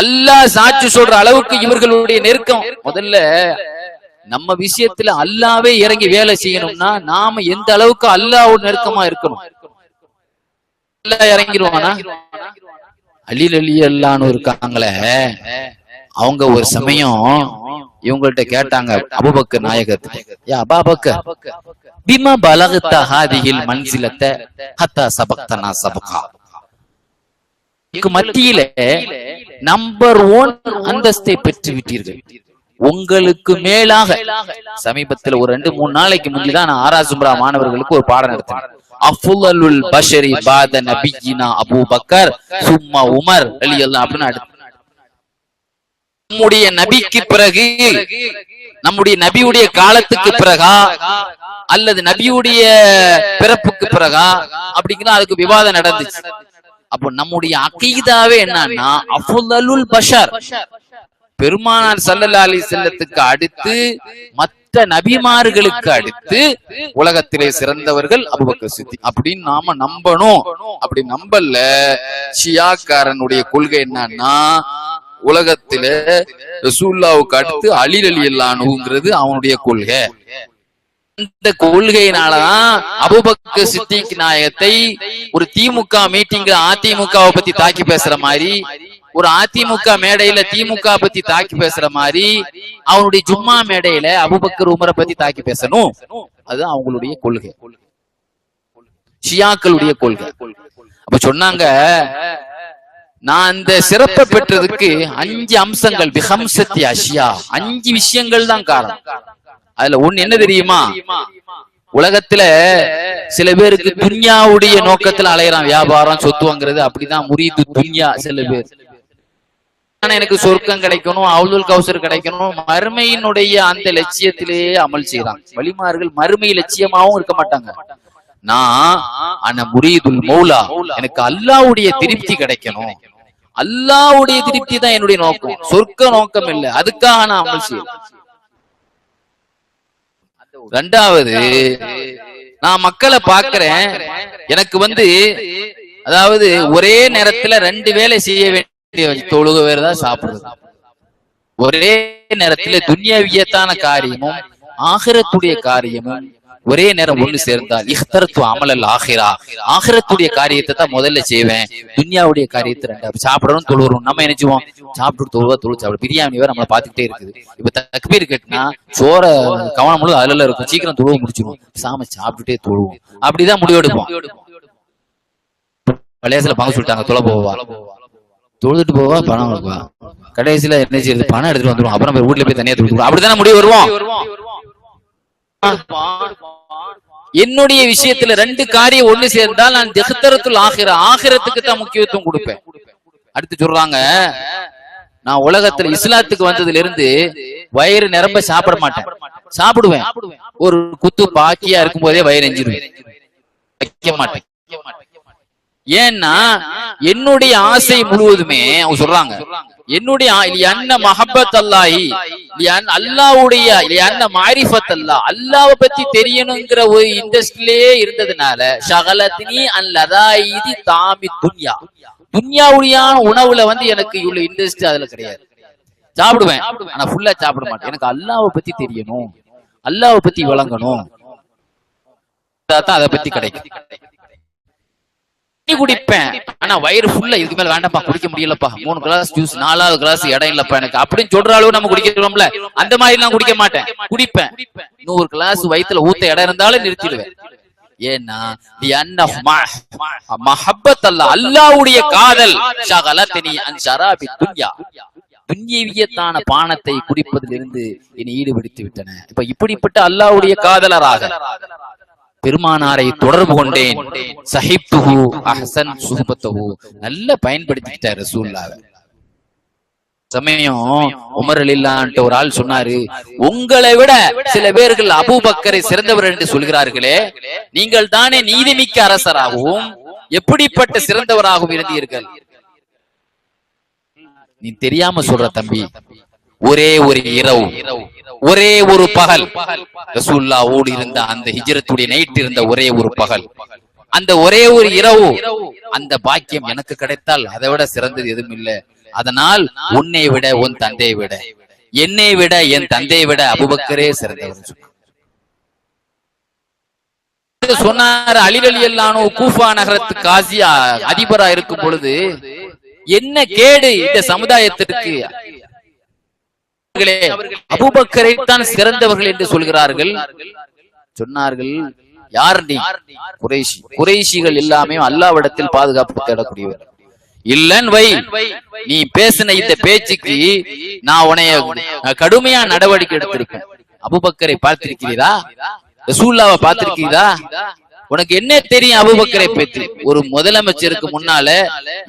அல்லாஹ் சாட்சி சொல்ற அளவுக்கு இவர்களுடைய நெருக்கம். முதல்ல நம்ம விஷயத்துல அல்லாஹ்வே இறங்கி வேலை செய்யணும்னா நாம எந்த அளவுக்கு அல்லாஹ்வோட நெருக்கமா இருக்கணும். அல்லாஹ் இறங்கிடுவானா? அலி ரலியல்லாஹு இருக்காங்களே, அவங்க ஒரு சமயம் இவங்கள்ட்ட கேட்டாங்க அபூபக்கர் நாயகத்துக்கு, யா அபூபக்கர் பிமா பலகத ஹாதிஹில் மன்சிலத ஹத்தா சபக்தனா சபகா, மத்தியில நம்பர் 1 அந்தஸ்தை பெற்று விட்டீர்கள், உங்களுக்கு மேலாக. சமீபத்தில் ஒரு 2-3 நாளைக்கு முன்னாடி நான் ஆராசும்ரா மாணவர்களுக்கு ஒரு பாடம் நடத்தினேன். அஃலுல் பஷரி பாத நபியினா அபூபக்கர் சும்மா உமர் ரலியல்லாஹு அப்படின்னு. நம்முடைய நபிக்கு பிறகு, நம்முடைய நபியுடைய காலத்துக்கு பிறகா அல்லது நபியுடைய பிறப்புக்கு பிறகா அப்படிங்கிற அதுக்கு விவாதம் நடந்துச்சு. அப்போ நம்முடைய அகீதாவே என்னன்னா அஃலுல் பஷர், பெருமானார் ஸல்லல்லாஹு அலைஹி வஸல்லத்துக்கு அடுத்து மற்ற நபிமார்களுக்கு அடுத்து உலகத்திலே சிறந்தவர்கள் அபூபக்கர் சித்திக் அப்படின்னு நாம நம்பணும். அப்படி நம்பல ஷியாக்காரனுடைய கொள்கை என்னன்னா உலகத்தில ரசூலுல்லாஹ்வுக்கு அடுத்து அலி ரலியல்லாஹு அன்ஹுங்கிறது அவனுடைய கொள்கை. இந்த கொள்கையினாலதான் அபூபக்கர் சித்திக் நாயகத்தை ஒரு திமுக மீட்டிங்ல அதிமுகவை பத்தி தாக்கி பேசுற மாதிரி, ஒரு அதிமுக மேடையில திமுக பத்தி தாக்கி பேசுற மாதிரி அவனுடைய ஜும்மா மேடையில அபூபக்கர் உமரை பத்தி தாக்கி பேசணும். அது அவங்களுடைய கொள்கை, ஷியாக்களுடைய கொள்கை. அப்ப சொன்னாங்க, நான் அந்த சிறப்பை பெற்றதுக்கு 5 அம்சங்கள், பிஹம்சத்தி அஷ்யா, 5 விஷயங்கள் தான் காரணம். அதுல ஒண்ணு என்ன தெரியுமா? உலகத்துல சில பேருக்கு துன்யாவுடைய நோக்கத்துல அலையறான், வியாபாரம் சொத்து வாங்குறது, அப்படிதான் முரீது துன்யா. சில பேர் எனக்கு சொர்க்கம் கிடைக்கணும், அவுலுல் கௌசர் கிடைக்கணும், மறுமையினுடைய அந்த லட்சியத்திலேயே அமல் செய்யறாங்க. வலிமார்கள் மறுமை லட்சியமாவும் இருக்க மாட்டாங்க. நான் முரீதுல் மௌலா, எனக்கு அல்லாஹ்வுடைய திருப்தி கிடைக்கணும், அல்லாஹ்வுடைய திருப்தி தான் என்னுடைய நோக்கம், சொர்க்க நோக்கம் இல்லை, அதுக்காக நான் அமல் செய்யறேன். ரெண்டாவது, நான் மக்களை பாக்குறேன், எனக்கு அதாவது ஒரே நேரத்துல 2 வேலை செய்ய வேண்டிய தொழுக வேறதான் சாப்பிடுறது, ஒரே நேரத்துல துன்யாவியத்தான காரியமும் ஆகிரத்துடைய காரியமும் ஒரே நேரம் ஒண்ணு சேர்ந்தால் இஹ்தரத்து அமலல் ஆகிரா, ஆகிரத்துடைய காரியத்தை தான் முதல்ல செய்வேன், துன்யாவுடைய காரியத்தை 2. சாப்பிடணும் தொழுறோம், நம்ம நினைச்சுவோம் சாப்பிட்டு தொழுவா தொழு சாப்பிடு, பிரியாணி வேற நம்மளை பாத்துக்கிட்டே இருக்குது. இப்ப தக்பீர் கட்டினா சோற கவனம் முழு அதுல இருக்கும், சீக்கிரம் தொழுவ முடிச்சிருவோம், சாம சாப்பிட்டுட்டே தொழுவோம், அப்படிதான் முடிவெடுப்போம். பழையசுல பங்கு சொல்லிட்டாங்க தொலை போவா, தொழுதுட்டு போவா, பணம் கொடுப்பா. கடைசியில என்ன செய்யுது, பணம் எடுத்துட்டு வந்துருவோம், அப்புறம் வீட்டுல போய் தனியா தொழுது. அப்படித்தானே முடிவு வருவோம். என்னுடைய விஷயத்துல ரெண்டு காரியம் ஒண்ணு சேர்ந்தால் நான் திஹ்தரத்துல் ஆகிரா, ஆகிரத்துக்கு தான் முக்கியத்துவம் கொடுப்பேன். அடுத்து சொல்றாங்க, நான் உலகத்துல இஸ்லாத்துக்கு வந்ததுல இருந்து வயிறு நிரம்ப சாப்பிட மாட்டேன். சாப்பிடுவேன், ஒரு குத்து பாக்கியா இருக்கும் போதே வயிறு எஞ்சிருவேன், வைக்க மாட்டேன். ஏன்னா என்னுடைய ஆசை முழுவதுமே அவங்க சொல்றாங்க, என்னுடைய மஹப்பத் அல்லாஹி, அல்லாஹ்வுடைய மாரிஃபத் அல்லாஹ், அல்லாஹ்வை பத்தி தெரியணுங்கிற ஒரு இன்ட்ரெஸ்ட்லயே இருந்ததுனால ஷகலத்னி அன் லதாயிதி தாமி துன்யா, துன்யாவுடைய உணவுல வந்து எனக்கு இவ்வளவு இன்ட்ரெஸ்ட் அதுல கிடையாது. சாப்பிடுவேன், ஆனா ஃபுல்லா சாப்பிட மாட்டேன். எனக்கு அல்லாஹ்வை பத்தி தெரியணும், அல்லாஹ்வை பத்தி விளங்கணும், அதை பத்தி கிடைக்கும். குடிப்பேன், ஆனா வயிறு ஃபுல்லா, இதுக்கு மேல வேண்டாம்ப்பா, குடிக்க முடியலப்பா, 3 கிளாஸ் ஜூஸ், 4வது கிளாஸ் இடம் இல்லப்பா எனக்கு அப்படின்னு சொல்ற அளவு நம்ம குடிக்கிறோம்ல, அந்த மாதிரி எல்லாம் குடிக்க மாட்டேன். குடிப்பேன், 100 கிளாஸ் வயித்துல ஊத்த இடம் இருந்தாலும் நிறுத்திடுவேன். ஏன்னா மஹப்பத் அல்லாஹ், அல்லாஹ்வுடைய காதல் ஷகலத்னி அன் ஷராபி துன்யா, துன்யவியத்தான பானத்தை குடிப்பதிலிருந்து என்னை ஈடுபடுத்தி விட்டன. இப்ப இப்படிப்பட்ட அல்லாஹ்வுடைய காதலராக பெருமானாரை தொடர்பு கொண்டேன். சஹிப்துஹு அஹ்சன் சுஹபத்துஹு, நல்ல பயன்படுத்திக்கிட்டார் ரசூலுல்லாஹ். சமயம் உமர் ரலியல்லாஹு ஒரு ஆள் சொன்னாரு, உங்களை விட சில பேர்கள் அபூபக்கரை சிறந்தவர் என்று சொல்கிறார்களே, நீங்கள் தானே நீதிமிக்க அரசராகவும் எப்படிப்பட்ட சிறந்தவராகவும் இருந்தீர்கள்? நீ தெரியாம சொல்ற தம்பி, ஒரே ஒரு இரவு, ஒரே ஒரு பகல், ரசூலுல்லாஹ்வோடு இருந்த அந்த ஹிஜ்ரத்துடைய நைட் இருந்த ஒரே ஒரு பகல், அந்த ஒரே ஒரு இரவு, அந்த பாக்கியம் எனக்கு கிடைத்தால் அதை விட சிறந்தது எதுவும் இல்லை. அதனால் உன்னை விட உன் தந்தையை விட, என்னை விட என் தந்தையை விட அபூபக்கரே சிறந்தவர் சொன்னார். அலி ரலியல்லாஹு அன்ஹு கூஃபா நகரத்து காசியா அதிபரா இருக்கும் பொழுது, என்ன கேடு இந்த சமுதாயத்திற்கு, அபூபக்கரை தான் சிறந்தவர்கள் என்று சொல்கிறார்கள். சொன்னார்கள், யார் நீ? குறைஷி. குறைஷிகள் எல்லாமே அல்லாஹ்விடத்தில் பாதுகாப்பு தேடக்கூடியவர். இல்லன் வை, நீ பேசின இந்த பேச்சுக்கு நான் உன்னைய கடுமையா நடவடிக்கை எடுத்திருப்பேன். அபூபக்கரை பார்த்திருக்கிறீரா? ரசூலுல்லாஹ்வை பார்த்திருக்கிறீரா? உனக்கு என்ன தெரியும் அபூபக்கரை பற்றி? ஒரு முதலமைச்சருக்கு முன்னால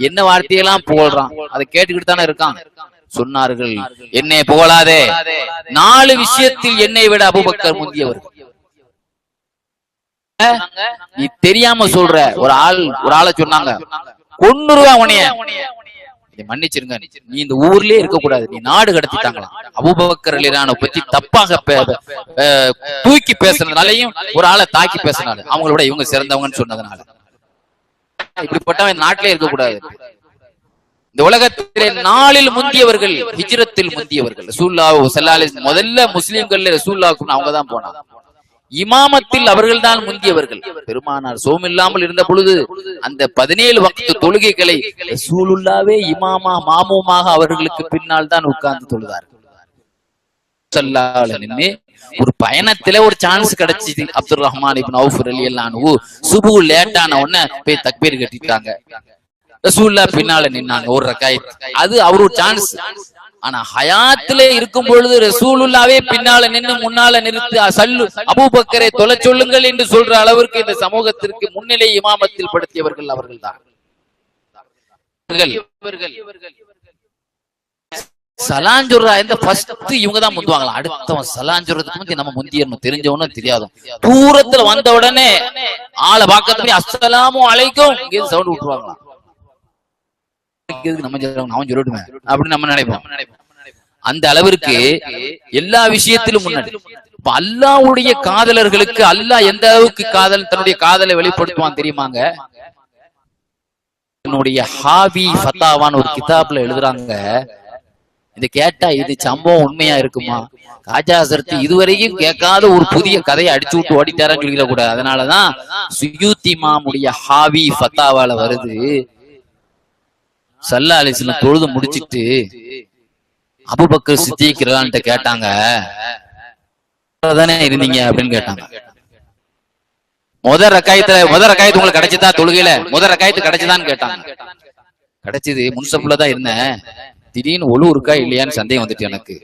என்ன வார்த்தையெல்லாம் போடுறான், அதை கேட்டுக்கிட்டு தானே இருக்கான். சொன்னார்கள், என்னை புகழாதே, 4 விஷயத்தில் என்னை விட அபூபக்கர் முந்தியவர்கள். நீ தெரியாம சொல்ற. ஒரு ஆளை சொன்னாங்க, கொன்னுருவா உனைய, மன்னிச்சிருங்க, நீ இந்த ஊர்லயே இருக்க கூடாது, நீ நாடு கடத்திட்டாங்களாம். அபூபக்கர் ரலியல்லாஹு அன்ஹு பத்தி தப்பாக தூக்கி பேசுறதுனாலையும் ஒரு ஆளை தாக்கி பேசினாரு, அவங்களோட இவங்க சிறந்தவங்கன்னு சொன்னதுனால. இப்படிப்பட்டவன் நாட்டிலே இருக்க கூடாது. இந்த உலகத்திலே 4 முந்தியவர்கள், ஹிஜ்ரத்தில் முந்தியவர்கள். ரசூலுல்லாஹ் ஸல்லல்லாஹு அலைஹி வஸல்லம் முதல்ல முஸ்லிம்கள்ல ரசூலுல்லாஹ்க்கு அவங்க தான் போனாங்க. இமாமத்தில் அவர்கள் தான் முந்தியவர்கள். பெருமானார் சோமில்லாமல் இருந்த பொழுது அந்த 17 வக்து தொழுகைகளை ரசூலுல்லாஹ்வே இமாமா மாமூமாக அவர்களுக்கு பின்னால் தான் உட்கார்ந்து தொழுதார்கள். ஸல்லல்லாஹு அலைஹி வஸல்லம் ஒரு பயணத்துல ஒரு சான்ஸ் கிடைச்சிது. அப்துர் ரஹ்மான் இப்னு அவுஃப் ரலியல்லாஹு அன்ஹு சுபு லேட்டான உடனே போய் தக்பீர் கட்டிட்டாங்க. ரசூலுல்லாஹ் பின்னால நின்னாங்க ஒரு ரக்காயத். அது அவரு சான்ஸ். ஆனா ஹயாத்திலே இருக்கும் பொழுது ரசூலுல்லாஹ்வே பின்னால நின்னு முன்னால நிறுத்தி சல்லு அபூபக்கரை தொலை சொல்லுங்கள் என்று சொல்ற அளவிற்கு இந்த சமூகத்திற்கு முன்னிலை இமாமத்தில் படுத்தியவர்கள் அவர்கள் தான். சலாஞ்சுரா இந்த ஃபர்ஸ்ட் இவங்க தான் முந்துவாங்களா, அடுத்தவன் சலாஞ்சுரத்துக்கு முந்தி நம்ம முந்தியணும், தெரிஞ்சவனும் தெரியாதும். தூரத்துல வந்த உடனே ஆளை பார்க்கறது அஸ்ஸலாமு அலைக்கும் இங்க சவுண்ட் விட்டுருவாங்களாம். நம்ம அவன் சொல்லட்டுமே அப்படின்னு நம்ம நினைப்போம். அந்த அளவிற்கு எல்லா விஷயத்திலும் முன்னாடி. இப்ப அல்லாஹ்வுடைய காதலர்களுக்கு அல்லாஹ் எந்த அளவுக்கு தன்னுடைய காதலை வெளிப்படுத்துவான் தெரியுமாங்க? என்னுடைய ஹாவி ஃபத்தாவான்னு ஒரு கிதாப்ல எழுதுறாங்க. இது கேட்டா இது சம்பவம் உண்மையா இருக்குமா? காஜா ஹஸரத் இதுவரைக்கும் கேட்காத ஒரு புதிய கதையை அடிச்சு விட்டு ஓடிட்டாரான்னு சொல்லிட கூடாது. அதனாலதான் சுயூத்தி இமாமுடைய ஹாவி ஃபத்தாவால வருது. ஸல்லல்லாஹு அலைஹி வஸல்லம் தொழுது முடிச்சிட்டு அபூபக்கர் சித்திக் ரலியல்லாஹு கேட்டாங்க, தானே இருந்தீங்க அப்படின்னு கேட்டாங்க. முதல் ரக்காயத்து உங்களுக்கு கிடைச்சதா? தொழுகையில முதல் ரக்காயத்து கிடைச்சதான்னு கேட்டாங்க. கிடைச்சது. முன்சப்புலதான் இருந்தேன். திடீர்னு ஒழு இருக்கா இல்லையான்னு சந்தேகம் வந்துட்டு எனக்கு.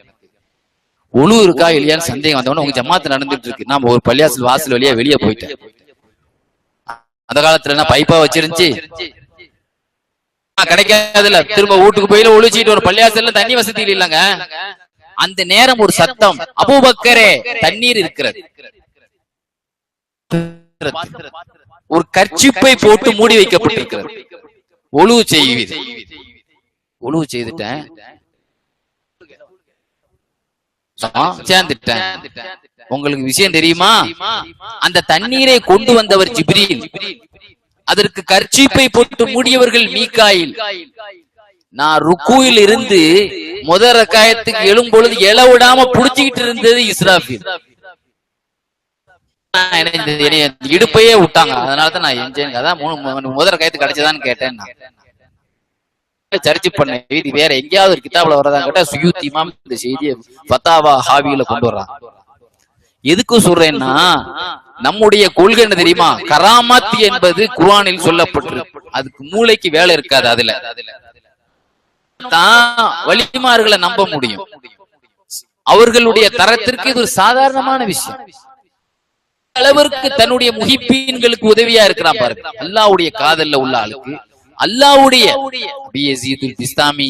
ஒழு இருக்கா இல்லையான்னு சந்தேகம் வந்தவொடனே உங்க ஜமாத்து நடந்துட்டு இருக்கு. நான் ஒரு பள்ளியாசல் வாசல் வழியா வெளியே போயிட்டேன். அந்த காலத்துல என்ன பைப்பா வச்சிருந்துச்சு, கிடைக்காதுல்ல. திரும்ப வீட்டுக்கு போயில ஒழிச்சிட்டு ஒரு பள்ளியாசல்ல தண்ணி வசதி இல்லைங்க. அந்த நேரம் ஒரு சத்தம், அபூபக்கரே தண்ணீர் இருக்கிறது. ஒரு கர்ச்சிப்பை போட்டு மூடி வைக்கப்பட்டிருக்கிறது. ஒழுவு செய்வீர். ஒழுவு செய்துட்டேன், சேர்ந்துட்டேன். உங்களுக்கு விஷயம் தெரியுமா? அந்த தண்ணீரை கொண்டு வந்தவர் ஜிப்ரீல், அதற்கு கர்ச்சிப்பை போட்டு மூடியவர்கள் மீகாயில். நான் ருக்குவில் இருந்து முதல் ரக்காயத்துக்கு எழும் பொழுது எழ விடாம புடிச்சுக்கிட்டு இருந்தது இஸ்ராஃபில். இடுப்பையே விட்டாங்க. அதனாலதான் நான் எஞ்சேன். அதான் முதல் ரக்காயத்துக்கு கிடைச்சதான்னு கேட்டேன். சர்ச்சை பண்ண இது வேற எங்கேயாவது ஒரு கிதாபுல வரதா கேட்டா சுயூத் இமாம் இந்த செய்தியை ஃபத்தாவா ஹாவியில கொண்டு வர்றான். எதுக்கு சொல்றேன்னா, நம்முடைய கொள்கை என்ன தெரியுமா? கராமத் என்பது குர்ஆனில் சொல்லப்பட்டிருக்கு. அதுக்கு மூளைக்கு வேலை இருக்காது. அதுல தான் வலிமார்களை நம்ப முடியும். அவர்களுடைய தரத்திற்கு இது ஒரு சாதாரணமான விஷயம். அளவிற்கு தன்னுடைய முஹிப்பீன்களுக்கு உதவியா இருக்கிறான் பாருங்க. அல்லாஹ்வுடைய காதல்ல உள்ள ஆளுக்கு அல்லாஹ்வுடைய பியஸீதுல் பிஸ்தாமி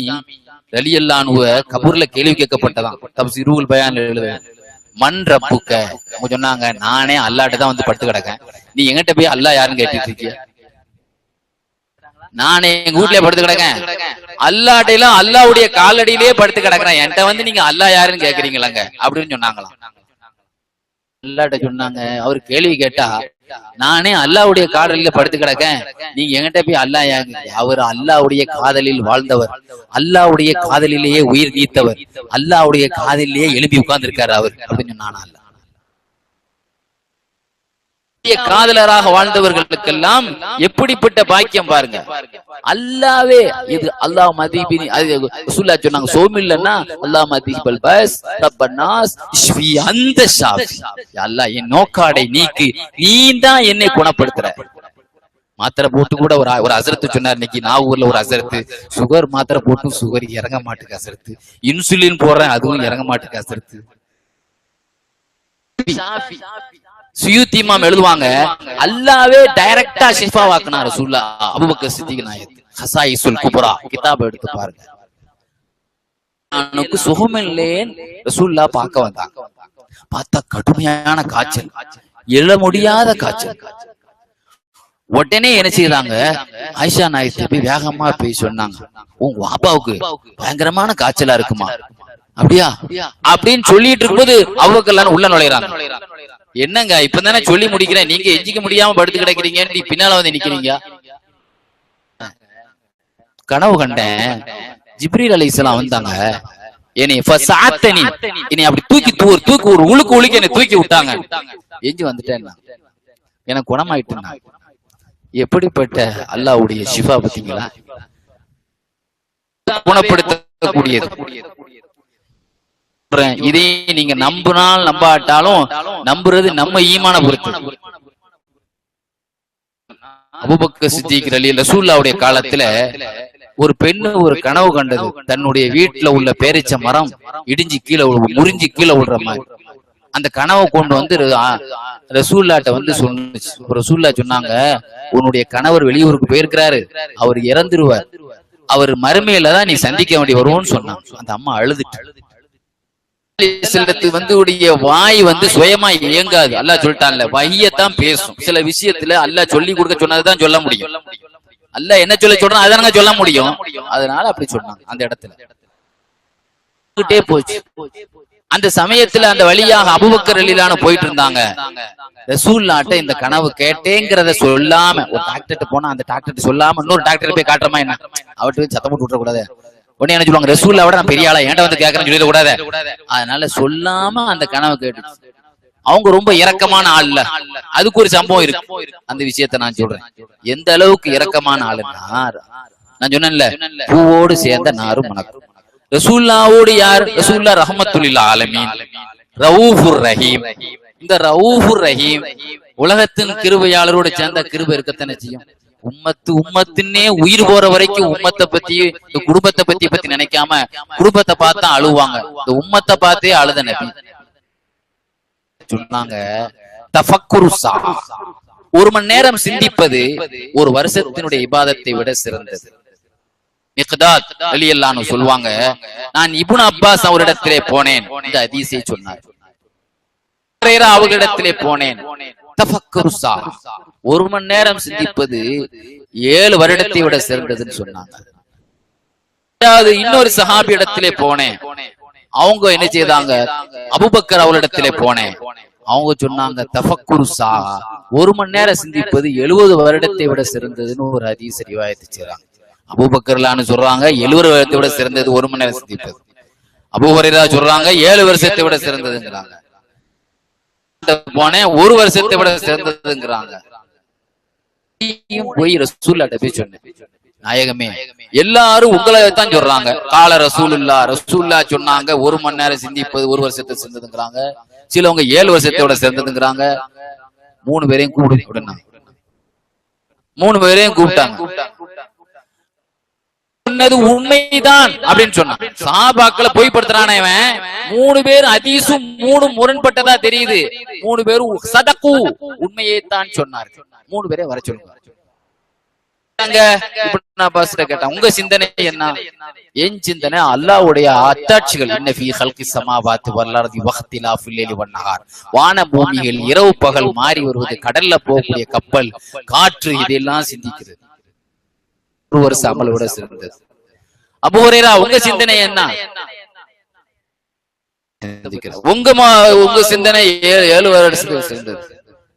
ரலியல்லாஹு அன்ஹு கபூர்ல கேள்வி கேட்கப்பட்டதான். தப்சீருல் பயான் எழுதுவேன். மன் ரப்புக்க அவங்க சொன்னாங்க, நானே அல்லாஹ்ட்ட தான் வந்து படுத்து கிடக்கேன், நீ எங்கிட்ட போய் அல்லாஹ் யாருன்னு கேட்டுட்டு இருக்கிய? நானே எங்க வீட்லயே படுத்து கிடக்கேன், அல்லாஹ்ட்ட எல்லாம் அல்லாஹ்வுடைய காலடியிலேயே படுத்து கிடக்குறேன், என்கிட்ட வந்து நீங்க அல்லாஹ் யாருன்னு கேக்குறீங்களாங்க அப்படின்னு சொன்னாங்களாம். அல்லாஹ்ட்ட சொன்னாங்க, அவர் கேள்வி கேட்டா, நானே அல்லாஹ்வுடைய காதலில படுத்து கிடக்கேன், நீங்க எங்கிட்ட போய் அல்லாஹ் யாருங்க? அவர் அல்லாஹ்வுடைய காதலில் வாழ்ந்தவர், அல்லாஹ்வுடைய காதலிலேயே உயிர் நீத்தவர், அல்லாஹ்வுடைய காதலிலேயே எழுப்பி உட்கார்ந்து இருக்காரு அவர் அப்படின்னு சொன்னானா. காதலராக வாழ்ந்தவர்களுக்கெல்லாம் எப்படிப்பட்ட பாக்கியம் பாருங்க. அல்லாவே இது அல்லாஹ் மதீபினி ரசூலுல்லாஹ் சொன்னாங்க, சோமில்லன்னா அல்லாஹ் மதீபல் பஸ் ரப்பனாஸ் இஷ்ஃபி அந்த ஷாஃபி. யா அல்லாஹ் என் நோக்காடை நீக்கு, நீதான் என்னை குணப்படுத்துற. மாத்திரை போட்டு கூட ஒரு ஹஸ்ரத் சொன்னார். இன்னைக்கு நான் ஊர்ல ஒரு ஹஸ்ரத் சுகர் மாத்திரை போட்டு சுகர் இறங்க மாட்டுக்கு ஹஸ்ரத், இன்சுலின் போடுறேன் அதுவும் இறங்க மாட்டுக்கு ஹஸ்ரத். சுயூத் இமாம் எழுதுவாங்க, அல்லாவே டைரக்டா ஷிஃபா வாக்குனார் ரசூலுல்லாஹ். அபூபக்கர் சித்திக் நாயத் ஹசாயிசுல் குப்ரா கிதாப் எடுத்து பாருங்க. எனக்கு சுகமில்லேன் ரசூலுல்லாஹ் பார்க்க வந்தாங்க. பார்த்தா கடுமையான காய்ச்சல், எழ முடியாத காய்ச்சல். உடனே என்ன செய்தாங்க, ஆயிஷா நாயத்தை போய் வேகமா போய் சொன்னாங்க, உங்க வாப்பாவுக்கு பயங்கரமான காய்ச்சலா இருக்குமா? அப்படியா அப்படின்னு சொல்லிட்டு இருக்கும்போது அபூபக்கர் உள்ள நுழைறாங்க. என்னங்க இப்பதானே சொல்லி முடிக்கிறேன், நீங்க எஞ்சிக்க முடியாம படுத்து கிடக்கிறீங்க, நீ பின்னால வந்து நிக்கிறீங்க. கனவு கண்டேன், ஜிப்ரீல் அலைஹிஸ்ஸலாம் வந்தாங்க, என்னை அப்படி தூக்கி ஒரு உழுக்கு என்னை தூக்கி விட்டாங்க. எஞ்சி வந்துட்டேன், எனக்கு குணமாயிட்டு. எப்படிப்பட்ட அல்லாஹ்வுடைய ஷிஃபா பாத்தீங்களா? குணப்படுத்தக்கூடியது. இதை நீங்க நம்பினால் நம்பாட்டாலும் நம்புறது நம்ம ஈமான பொறுத்து. அபூபக்கர் சித்திக் ரலியல்லாஹுடைய காலத்துல ஒரு பெண்ணு ஒரு கனவு கண்டது, தன்னுடைய வீட்டுல உள்ள பேரிச்ச மரம் இடிஞ்சு கீழே முறிஞ்சு கீழே விடுற மாதிரி. அந்த கனவை கொண்டு வந்து ரசூலுல்லாஹ்ட்ட வந்து சொன்னுச்சு. ரசூலுல்லாஹ் சொன்னாங்க, உன்னுடைய கணவர் வெளியூருக்கு போயிருக்கிறாரு, அவர் இறந்துருவார், அவர் மறுமையில தான் நீ சந்திக்க வேண்டி வருவோம்னு சொன்னாங்க. அந்த அம்மா அழுதுட்டு, வாய் வந்து சுயமா இயங்காது, அல்லாஹ் சொல்லிட்டான்ல, வஹியத்தான் பேசும். சில விஷயத்துல அல்லாஹ் சொல்லி கொடுக்க சொன்னதுதான் சொல்ல முடியும். அல்லாஹ் என்ன சொல்ல சொல்றான் அதானங்க சொல்ல முடியும். அதனால அப்படி சொன்னாங்க. அந்த இடத்துல போச்சு. அந்த சமயத்துல அந்த வழியாக அபூபக்கர் ரலியல்லாஹு போயிட்டு இருந்தாங்க. ரசூலுல்லாஹ்ட்ட இந்த கனவு கேட்டேங்கிறத சொல்லாம, ஒரு டாக்டர்கிட்ட போனா அந்த டாக்டர் சொல்லாம இன்னொரு டாக்டர் போய் காட்டுறமா என்ன, அவர்கிட்ட சத்தம் போட்டு விட்டுற கூடாது. உடனே என்ன சொல்லுவாங்க, ரசூலுல்லாஹ் விட நான் பெரிய ஆளா, ஏன்டா வந்து கேட்கறேன்னு சொல்லிட கூடாது. அதனால சொல்லாம அந்த கனவு கேட்டு, அவங்க ரொம்ப இரக்கமான ஆள்ல. அதுக்கு ஒரு சம்பவம் இருக்கு, அந்த விஷயத்த நான் சொல்றேன். எந்த அளவுக்கு இரக்கமான ஆளுன்னா, நான் சொன்னேன்ல பூவோடு சேர்ந்த நாரும் மணக்கும். ரசூலுல்லாஹ்வோடு யார்? ரசூலுல்லாஹ் ரஹ்மத்துல் ஆலமீன், ரவுஃபுர் ரஹீம். இந்த ரவுஃபுர் ரஹீம் உலகத்தின் கிருபையாளரோடு சேர்ந்த கிருபை இருக்கத்தானே செய்யும். உம்மத்துன்னே உயிர் போற வரைக்கும் உம்மத்தை பத்தி இந்த குடும்பத்தை பத்தி நினைக்காம குடும்பத்தை பார்த்தா அழுவாங்க. இந்த உம்மத்தை பார்த்தே அழுத நபி சொன்னாங்க. தஃபக்குரு ஸா, ஒரு மணி நேரம் சிந்திப்பது ஒரு வருஷத்தினுடைய இபாதத்தை விட சிறந்தது. மிக்தாத் ரலியல்லாஹு அன்ஹு சொல்வாங்க, நான் இப்னு அப்பாஸ் அவரிடத்திலே போனேன், இந்த ஹதீஸை சொன்னார். ஹுரைரா அவர்களிடத்திலே போனேன். தஃபக்குரு ஸா, ஒரு மணி நேரம் சிந்திப்பது 7 வருடத்தை விட சிறந்ததுன்னு சொன்னாங்க. இன்னொரு சஹாபி இடத்திலே போனேன், அவங்க என்ன செய்தாங்க, அபூபக்கர் அவர்களிடத்திலே போனேன், அவங்க சொன்னாங்க தஃபக்குரு ஸா, ஒரு மணி நேரம் சிந்திப்பது 70 வருடத்தை விட சிறந்ததுன்னு ஒரு ஹதீஸ் ரிவாயத்து செய்றாங்க. அபூபக்கர்லான்னு சொல்றாங்க 70 வருடத்தை விட சிறந்தது ஒரு மணி நேரம் சிந்திப்பது. அபூ ஹுரைரா சொல்றாங்க 7 வருஷத்தை விட சிறந்ததுங்கிறாங்க. போனேன் 1 வருஷத்தை விட சிறந்ததுங்கிறாங்க. போய் ரசூலுல்லாஹ் போய் சொன்னேன், நாயகமே எல்லாரும் உங்களை தான் சொல்றாங்க, கால ரசூலுல்லாஹ் சொன்னாங்க 1 மணி நேரம் சிந்திப்பது 1 வருஷத்தை சிறந்ததுங்கிறாங்க. சிலவங்க 7 வருஷத்தோட சிறந்ததுங்கிறாங்க. 3 பேரையும் கூப்பிட்டாங்க. 3 பேரையும் கூப்பிட்டாங்க. சொன்னது உண்மைதான் அப்படின்னு சொன்னான். சஹாபாக்களை பொய்ப்படுத்துறானே இவன். 3 பேர் ஹதீஸும் 3 முரண்பட்டதா தெரியுது. 3 பேரும் சதகு, உண்மையை தான் சொன்னார்கள். 3 பேரை வர சொல்லுங்க. உங்க சிந்தனை என்ன? என் சிந்தனை அல்லாஹ்வுடைய அத்தாட்சிகள், இன்னஃபீ ஹல்கிஸ் ஸமாவாத்தி வல் அர்தி வக்திலாஃபில் லைலி வன் நஹார், வான பூமிகள் இரவு பகல் மாறி வருவது, கடல்ல போகக்கூடிய கப்பல், காற்று, இதெல்லாம் சிந்திக்கிறது. 1 வருஷ அமலோட சிறந்தது. அபூ ஹுரைரா உங்க சிந்தனை என்ன? உங்க சிந்தனை 7 வருடத்துக்கு சிறந்தது.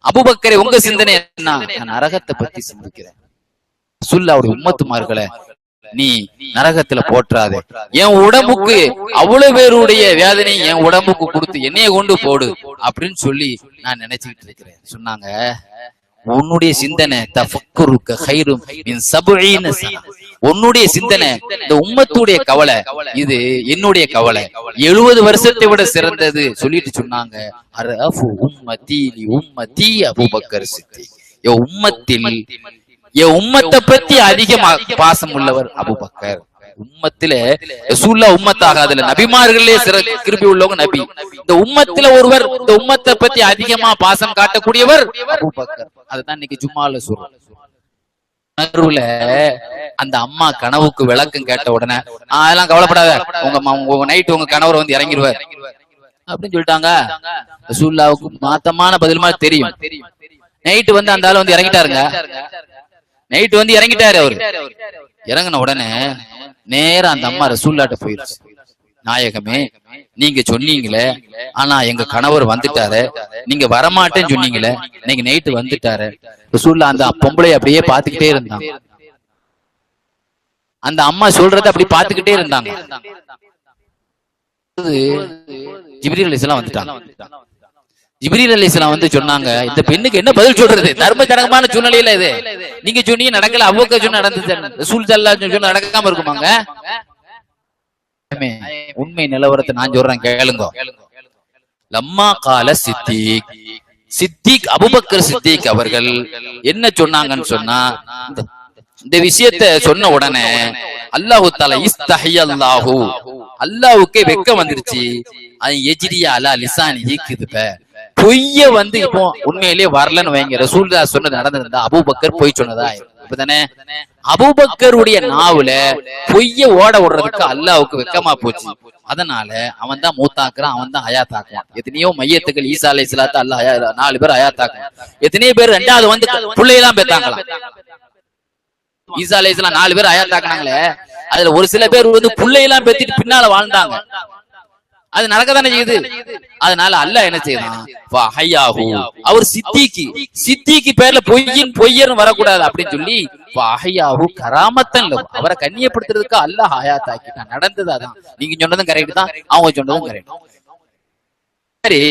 அபூபக்கரே உங்க சிந்தனை என்ன? நான் நரகத்தை பத்தி சிந்திக்கிறேன். ரசூலுல்லாஹ்வுடைய உம்மத்துமார்களை நீ நரகத்துல போற்றாதே, என் உடம்புக்கு அவ்வளவு பேருடைய வேதனை என் உடம்புக்கு கொடுத்து என்னைய கொண்டு போடு அப்படின்னு சொல்லி நான் நினைச்சுக்கிட்டு இருக்கிறேன் சொன்னாங்க. உன்னுடைய சிந்தனை தஃபக்குருக்க கைரும் மின் 70 சனா, உன்னுடைய சிந்தனை இந்த உம்மத்துடைய கவலை, இது என்னுடைய கவலை 70 வருஷத்தை விட சிறந்தது சொல்லிட்டு சொன்னாங்க. அரஃபு உம்மதி லி உம்மதி அபூபக்கர் சித்திக், என் உம்மத்தை பத்தி அதிகமா பாசம் உள்ளவர் அபூபக்கர். உம்மத்தில ரசூலுல்லாஹ் உம்மத்தாகாதுல நபிமார்களே கிருபை உள்ளவங்க நபி. இந்த உம்மத்தில ஒருவர் இந்த உம்மத்தை பத்தி அதிகமா பாசம் காட்டக்கூடியவர் அபூபக்கர். அதுதான் இன்னைக்கு ஜும்மால சொல்றோம். கனவுல அந்த அம்மா கனவுக்கு விளக்கம் கேட்ட உடனே அதெல்லாம் கவலைப்படாத, உங்க நைட் உங்க கணவர் வந்து இறங்கிடுவார் அப்படின்னு சொல்லிட்டாங்க. ரசூலுல்லாஹ்வுக்கு மாத்தமான பதில் மாதிரி தெரியும். நைட்டு வந்து அந்த ஆளு வந்து இறங்கிட்டாருங்க. நைட்டு வந்து இறங்கிட்டாரு. அவரு இறங்கின உடனே நேரா அந்த அம்மா ரசூலுல்லாஹ்ட்ட போயிருச்சு. நாயகமே நீங்க சொன்னீங்களே, ஆனா எங்க கணவர் வந்துட்டாரு, நீங்க வரமாட்டேன்னு சொன்னீங்களே, நீங்க நைட்டு வந்துட்டாரு. ரசூலுல்லாஹ் அந்த பொம்பளை அப்படியே பாத்துக்கிட்டே இருந்தாங்க. அந்த அம்மா சொல்றத அப்படி பாத்துக்கிட்டே இருந்தாங்க. ஜிப்ரீல் அலைஹிஸ்ஸலாம் வந்துட்டாங்க. ஜிப்ரீல் அலைஹிஸ்ஸலாம் வந்து சொன்னாங்க, இந்த பெண்ணுக்கு என்ன பதில் சொல்றது? தர்ம சூழ்நிலையில இது நீங்க சொன்னீங்க நடக்கல, அவ்வளவு சொன்ன நடந்தது, ரசூல் ஸல்லல்லாஹு அலைஹி வஸல்லம் நடக்காம இருக்குமாங்க? உண்மை நிலவரத்தை நான் சொல்றேன் கேளுங்க. லம்மா கால சித்திக் அபூபக்கர் சித்திக் அவர்கள் என்ன சொன்னாங்கன்னு சொன்னா, இந்த விஷயத்தை சொன்ன உடனே அல்லாஹு தஆலா இஸ்தஹியல்லாஹு, அல்லாஹ்வுக்கே வெட்கம் வந்துருச்சு. அது எஜ்ரியா அலா லிசானிஹி கிதுப, பொய்ய வந்து இப்போ உண்மையிலேயே வரலன்னு வைங்க. ரசூலுல்லாஹ் சொன்னது நடந்திருந்தா அபூபக்கர் பொய் சொன்னதா இப்பதானே? அபூபக்கருடைய நாவுல பொய்ய ஓட விடுறதுக்கு அல்லாஹ்வுக்கு வெக்கமா போச்சு. அதனால அவன் தான் மூத்தாக்குறான், அவன் தான் ஹயாத்தாக்குறான். எத்தனையோ மையத்துக்கள் ஈசா அலைஹிஸ்ஸலாத்து அல்லாஹ் 4 பேர் ஹயாத்தாக்குறான். எத்தனையோ பேர் 2வது வந்து பிள்ளையெல்லாம் பெத்தாங்களாம். ஈசா அலைஹிஸ்ஸலாம் 4 பேர் ஹயாத்தாக்குனாங்களே, அதுல ஒரு சில பேர் வந்து பிள்ளையெல்லாம் பெத்திட்டு பின்னால வாழ்ந்தாங்க. அது நடக்கத்தானே செய்யுது. அதனால அல்லாஹ் என்ன செய்யறான், அவர் சித்திக்கு பேர்ல பொய்யன்னு வரக்கூடாது அப்படின்னு சொல்லி கராமத்தன் அவரை கண்ணியப்படுத்துறதுக்கு அல்லாஹ் ஹயாத்தாக்கிட்டான். நடந்தது அதான். நீங்க சொன்னதும் கரெக்ட் தான், அவங்க சொன்னதும் கரெக்ட். சரி,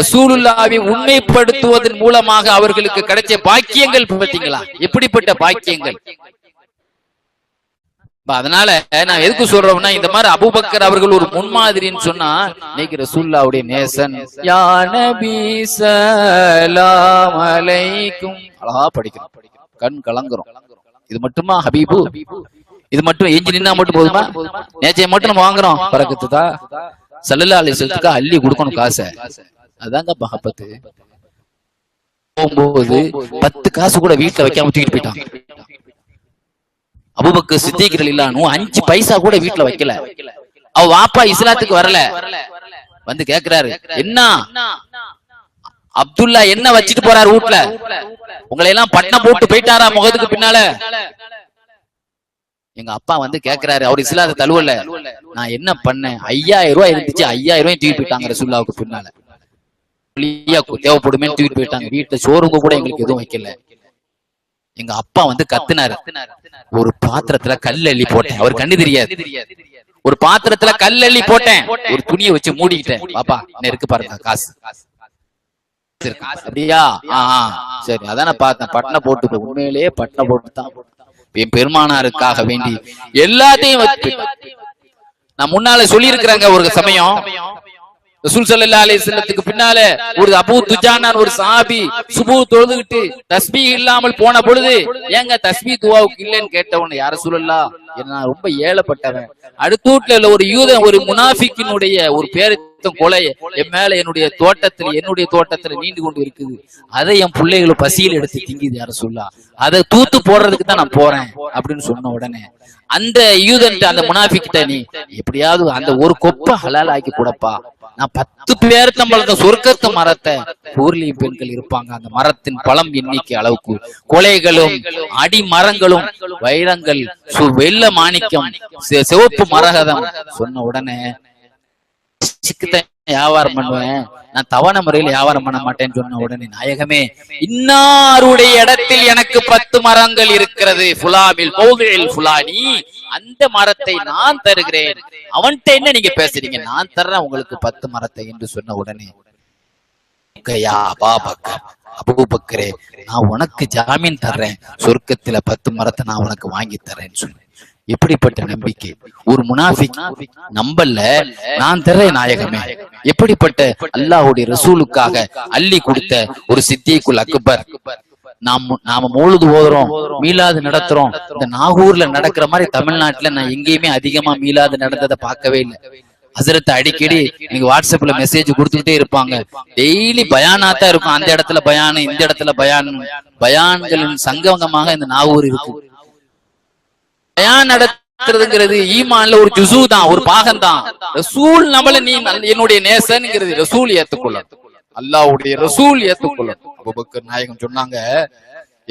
ரசூலுல்லாஹ்வை உண்மைப்படுத்துவதன் மூலமாக அவர்களுக்கு கிடைச்ச பாக்கியங்கள் பார்த்தீங்களா? எப்படிப்பட்ட பாக்கியங்கள்! அதனால நான் எதுக்கு சொல்றோம்னா, இந்த மாதிரி அபூபக்கர் அவர்கள் ஒரு முன்மாதிரின்னு சொன்னா, இன்னைக்கு ரசூலுல்லாஹ்வுடைய நேசன் யா நபி ஸலாம் அலைக்கும் அழகா படிக்கிறோம், கண் கலங்குறோம். இது மட்டுமா ஹபீபு? இது மட்டும் எஞ்சி நின்னா மட்டும் போதுமா? நேச்சையை மட்டும் நம்ம வாங்குறோம், பறக்கத்து தான் ஸல்லல்லாஹு அலைஹி வஸல்லத்துக்கு அள்ளி கொடுக்கணும் காசை. அதாங்க மஹப்பத்து. போகும்போது 10 காசு கூட வீட்டுல வைக்காம தூக்கிட்டு போயிட்டாங்க. அபூபக்கர் சித்திக் ரலியல்லாஹு 5 பைசா கூட வீட்டுல வைக்கல. அவ வாப்பா இஸ்லாத்துக்கு வரல. வந்து கேக்குறாரு, என்ன அப்துல்லா என்ன வச்சிட்டு போறாரு வீட்டுல? உங்களை எல்லாம் பட்டம் போட்டு போயிட்டாரா முகத்துக்கு பின்னால? எங்க அப்பா வந்து கேக்குறாரு, அவர் இஸ்லாத்தை தழுவல. நான் என்ன பண்ணேன்? 5000 ரூபாய் இருந்துச்சு, 5000 ரூபாய் தூக்கிட்டு போயிட்டாங்க ரசூலுல்லாஹ்வுக்கு பின்னால. தேவைப்படுமே தூக்கிட்டு போயிட்டாங்க. வீட்டுல சோறுங்க கூட எங்களுக்கு எதுவும் வைக்கல. எங்க அப்பா வந்து கத்துனாரு, ஒரு பாத்திரத்துல கல் அள்ளி போட்டேன். அவர் கண்ணு தெரியாது. ஒரு பாத்திரத்துல கல் அள்ளி போட்டேன், ஒரு துணியை வச்சு மூடிக்கிட்டேன். பாப்பா என்ன இருக்கு பாருங்க காசு. அப்படியா? சரி, அதான பார்த்தேன். பட்டனை போட்டு, உண்மையிலேயே பட்டனை போட்டு தான் என் பெருமானாருக்காக வேண்டி எல்லாத்தையும் வச்சு. நான் முன்னால சொல்லி இருக்கிறாங்க, ஒரு சமயம் ரசூல் ஸல்லல்லாஹு அலைஹி வஸல்லத்துக்கு பின்னால ஒரு அபூ துஜானான் ஒரு சஹாபி சுபூ தொழுதுகிட்டு தஸ்பீஹ் இல்லாமல் போன பொழுது, ஏங்க தஸ்பீஹ் துஆவுக்கு இல்லன்னு கேட்டவன், யா ரசூலல்லாஹ் நான் ரொம்ப ஏழப்பட்டவன், அடுத்த வீட்டுல உள்ள ஒரு யூதன் ஒரு முனாஃபிக்கினுடைய ஒரு பேரத்தம் கொலை என் மேல என்னுடைய தோட்டத்துல நீண்டு கொண்டு இருக்குது, அதை என் பிள்ளைகளும் பசியில் எடுத்து திங்குது, யா ரசூலல்லாஹ் அதை தூத்து போடுறதுக்கு தான் நான் போறேன் அப்படின்னு சொன்ன உடனே அந்த யூதன் அந்த முனாஃபிக்கிட்ட, நீ எப்படியாவது அந்த ஒரு கொப்பை ஹலால் ஆக்கி கூடப்பா, நான் 10 பேர்த்தம்பளத்தை சொர்க்கத்து மரத்தை ஊர்லயும் பெண்கள் இருப்பாங்க, அந்த மரத்தின் பழம் எண்ணிக்கை அளவுக்கு கொலைகளும் அடி மரங்களும் வைரங்கள் வெள்ள மாணிக்கம் சிவப்பு மரகதம் சொன்ன உடனே வியாபாரம் பண்ணுவேன், நான் தவணை முறையில் வியாபாரம் பண்ண மாட்டேன்னு சொன்ன உடனே, நாயகமே இன்னாருடைய இடத்தில் எனக்கு 10 மரங்கள் இருக்கிறது, ஃபுலாமில் மௌதிஇல் ஃபுலானி, அந்த மரத்தை நான் தருகிறேன், அவன்கிட்ட என்ன நீங்க பேசுறீங்க, நான் தர்றேன் உங்களுக்கு 10 மரத்தை என்று சொன்ன உடனே, அபூபக்கரே நான் உனக்கு ஜாமீன் தர்றேன், சொர்க்கத்துல 10 மரத்தை நான் உனக்கு வாங்கி தர்றேன்னு சொன்னேன். எப்படிப்பட்ட நம்பிக்கை! ஒரு முனாஃபிக் நம்பல்ல, நான் தர்றேன் நாயகமே. எப்படிப்பட்ட அல்லாஹ்வுடைய ரசூலுக்காக அள்ளி கொடுத்த ஒரு சித்திகுல் அக்பர். நாம மௌலூது ஓதுறோம், மீலாது நடத்துறோம். இந்த நாகூர்ல நடக்கிற மாதிரி தமிழ்நாட்டுல நான் எங்கேயுமே அதிகமா மீலாது நடந்ததை பார்க்கவே இல்லை. ஹசரத் அடிக்கடி நீங்க வாட்ஸ்அப்ல மெசேஜ் கொடுத்துக்கிட்டே இருப்பாங்க. டெய்லி பயானாத்தான் இருக்கும். அந்த இடத்துல பயானு, இந்த இடத்துல பயான்களின் சங்கமமாக இந்த நாகூர் இருக்கு. பயான் நடத்துறதுங்கிறது ஈமான்ல ஒரு ஜுஸு தான், ஒரு பாகம் தான். ரசூல் நம்மள நீ என்னுடைய நேசன்ங்கிறது ரசூல் ஏத்துக்கொள்ள, அல்லாஹ்வுடைய ரசூல் ஏத்துக்கொள்ள. அபூபக்கர் நாயகம் சொன்னாங்க,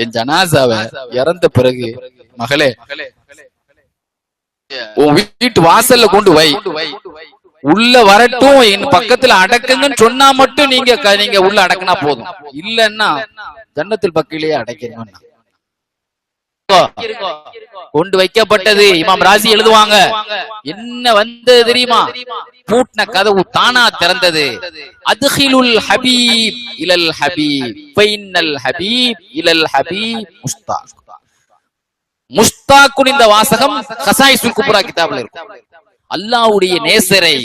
என் ஜனாசாவை இறந்த பிறகு மகளே உன் வீட்டு வாசல்ல கொண்டு வை, உள்ள வரட்டும், என் பக்கத்துல அடக்குங்கன்னு சொன்னா மட்டும் நீங்க உள்ள அடக்குனா போதும், இல்லன்னா ஜன்னத்துல் பக்கிலேயே அடைக்கணும். கொண்டு வைக்கப்பட்டது. இமாம் ராசி எழுதுவாங்க, என்ன வந்தது தெரியுமா? பூட்டின கதவு தானா திறந்தது. அத்கிலுல் ஹபீப் இலல் ஹபீப் ஃபைனல் ஹபீப் இலல் ஹபீப் முஸ்தாக். முஸ்தாக்குன் இந்த வாசகம் கசாயிசுல் குப்ரா கிதாப்ல இருக்கு. அல்லாஹ்வுடைய நேசரை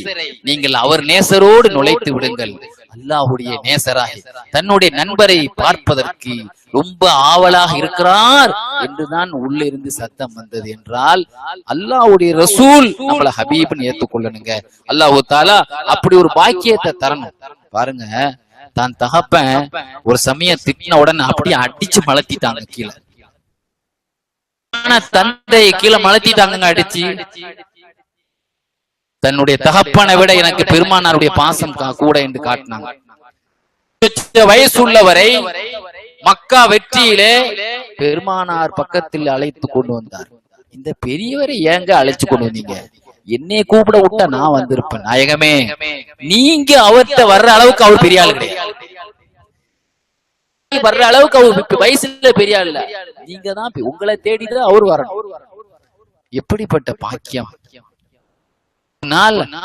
நீங்கள் அவர் நேசரோடு நுழைத்து விடுங்கள். அல்லாஹ்வுடைய நேசராகி தன்னுடைய நண்பரை பார்ப்பதற்கு ரொம்ப ஆவலாக இருக்கிறார் என்றுதான் உள்ள இருந்து சத்தம் வந்தது என்றால், அல்லாஹ்வுடைய ரசூல் நம்மள ஹபீப்னு ஏத்துக்கொள்ளணுங்க. அல்லாஹ் தஆலா அப்படி ஒரு பாக்கியத்தை தரணும். பாருங்க, தான் தகப்பன் ஒரு சமயம் திட்டின உடனே அப்படியே அடிச்சு மலத்திட்டாங்க கீழே. தந்தை கீழே மலத்திட்டாங்க அடிச்சு. தன்னுடைய தகப்பனை விட எனக்கு பெருமானாருடைய பாசம் கூட என்று காட்டினாங்க. வயசு உள்ளவரை மக்கா வெற்றியிலே பெருமானார் பக்கத்தில் அழைத்து கொண்டு வந்தார். இந்த பெரியவரை ஏங்க அழைச்சு கொண்டு வந்தீங்க? என்னை கூப்பிட விட்டா நான் வந்திருப்பேன். நாயகமே, நீங்க அவர்கிட்ட வர்ற அளவுக்கு அவர் பெரிய ஆள் கிடையாது, வர்ற அளவுக்கு அவர் வயசுல பெரிய ஆள் இல்ல. நீங்க தான் உங்களை தேடிதான் அவர் வரணும். எப்படிப்பட்ட பாக்கியம்!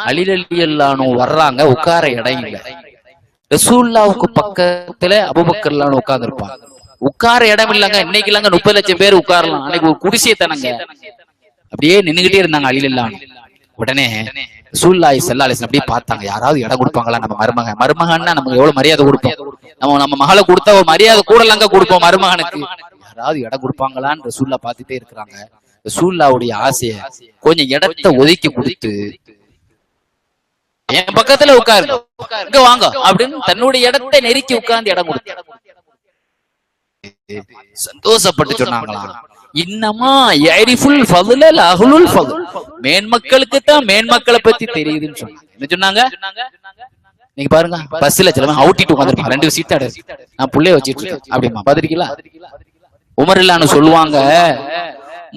அலி ரலியல்லாஹு வர்றாங்க, உட்கார இடம் இல்ல. ரசூலுல்லாஹ்வுக்கு பக்கத்துல அபூபக்கர் ரலியல்லாஹு உட்கார்ந்து இருப்பாங்க. உட்கார இடம் இல்லங்க. இன்னைக்கு இல்லங்க 30 லட்சம் பேர் உட்காரலாம். அன்னைக்கு ஒரு குடிசையை தனங்க அப்படியே நின்னுகிட்டே இருந்தாங்க அலி ரலியல்லாஹு. உடனே ரசூலுல்லாஹி ஸல்லல்லாஹு அலைஹி வஸல்லம் அப்படியே பார்த்தாங்க, யாராவது இடம் கொடுப்பாங்களா? நம்ம மருமகன்னா நமக்கு எவ்வளவு மரியாதை கொடுப்போம். நம்ம மகளை கொடுத்தா ஒரு மரியாதை கூடலங்க கொடுப்போம் மருமகனுக்கு. யாராவது இடம் கொடுப்பாங்களான்னு ரசூல்லா பார்த்துட்டே இருக்கிறாங்க. ரசூல்லாவுடைய ஆசைய கொஞ்சம் இடத்தை ஒதுக்கி கொடுத்து என் பக்கத்துல உட்காருங்க, இங்க வாங்க அப்படின்னு தன்னுடைய இடத்தை நெருக்கி உட்கார்ந்து இடம் கொடுத்து சந்தோஷப்பட்டு சொன்னாங்களாம், இன்னமா யரிஃபுல் ஃபதுல் அஹ்லுல் ஃபதுல், மேன்மக்களுக்கு தான் மேன்மக்களை பத்தி தெரியுதுன்னு சொன்னாங்க. என்ன சொன்னாங்க? நீங்க பாருங்க, பஸ்ல சில அவுட்டிட்டு உட்காந்துருப்பாங்க, 2 சீட் அட நான் புள்ளைய வச்சிட்டு இருக்கேன் அப்படிமா பாத்திருக்கீங்களா? உமர் இல்லான்னு சொல்லுவாங்க,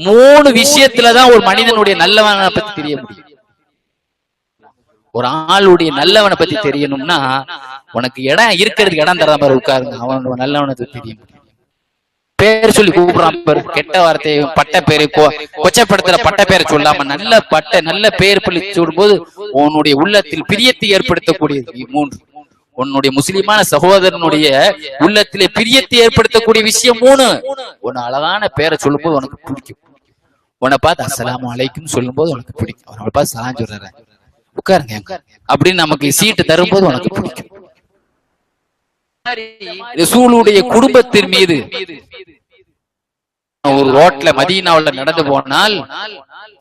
3 விஷயத்துலதான் ஒரு மனிதனுடைய நல்லவனை பத்தி தெரிய முடியும். ஒரு ஆளுடைய நல்லவனை பத்தி தெரியணும்னா உனக்கு இடம் இருக்கிறதுக்கு இடம் தர மாதிரி உட்காருங்க, அவனோட நல்லவனை தெரியும். பேர் சொல்லி கூப்பிடுறான் பேர், கெட்ட வார்த்தையும் பட்ட பேரு கொச்சப்படுத்துற பட்ட பேரை சொல்லாம நல்ல பேர் சொல்லி சொல்லும்போது உன்னுடைய உள்ளத்தில் பிரியத்தை ஏற்படுத்தக்கூடியது 3. உன்னுடைய முஸ்லிமான சகோதரனுடைய உள்ளத்திலே பிரியத்தை ஏற்படுத்தக்கூடிய விஷயம் 3. உன்னை அழகான பேரை சொல்லும் போது உனக்கு பிடிக்கும். உன்னை பார்த்து அஸ்ஸலாமு அலைக்கும் சொல்லும் போது உனக்கு பிடிக்கும். அவனை பார்த்து சலாம் சொல்ற உட்காருங்க அப்படின்னு நமக்கு சீட்டு தரும்போது உனக்கு பிடிக்கும். ரசூலுடைய குடும்பத்தின் மீது ஒரு ரோட்ல மதீனாவுல நடந்து போனால்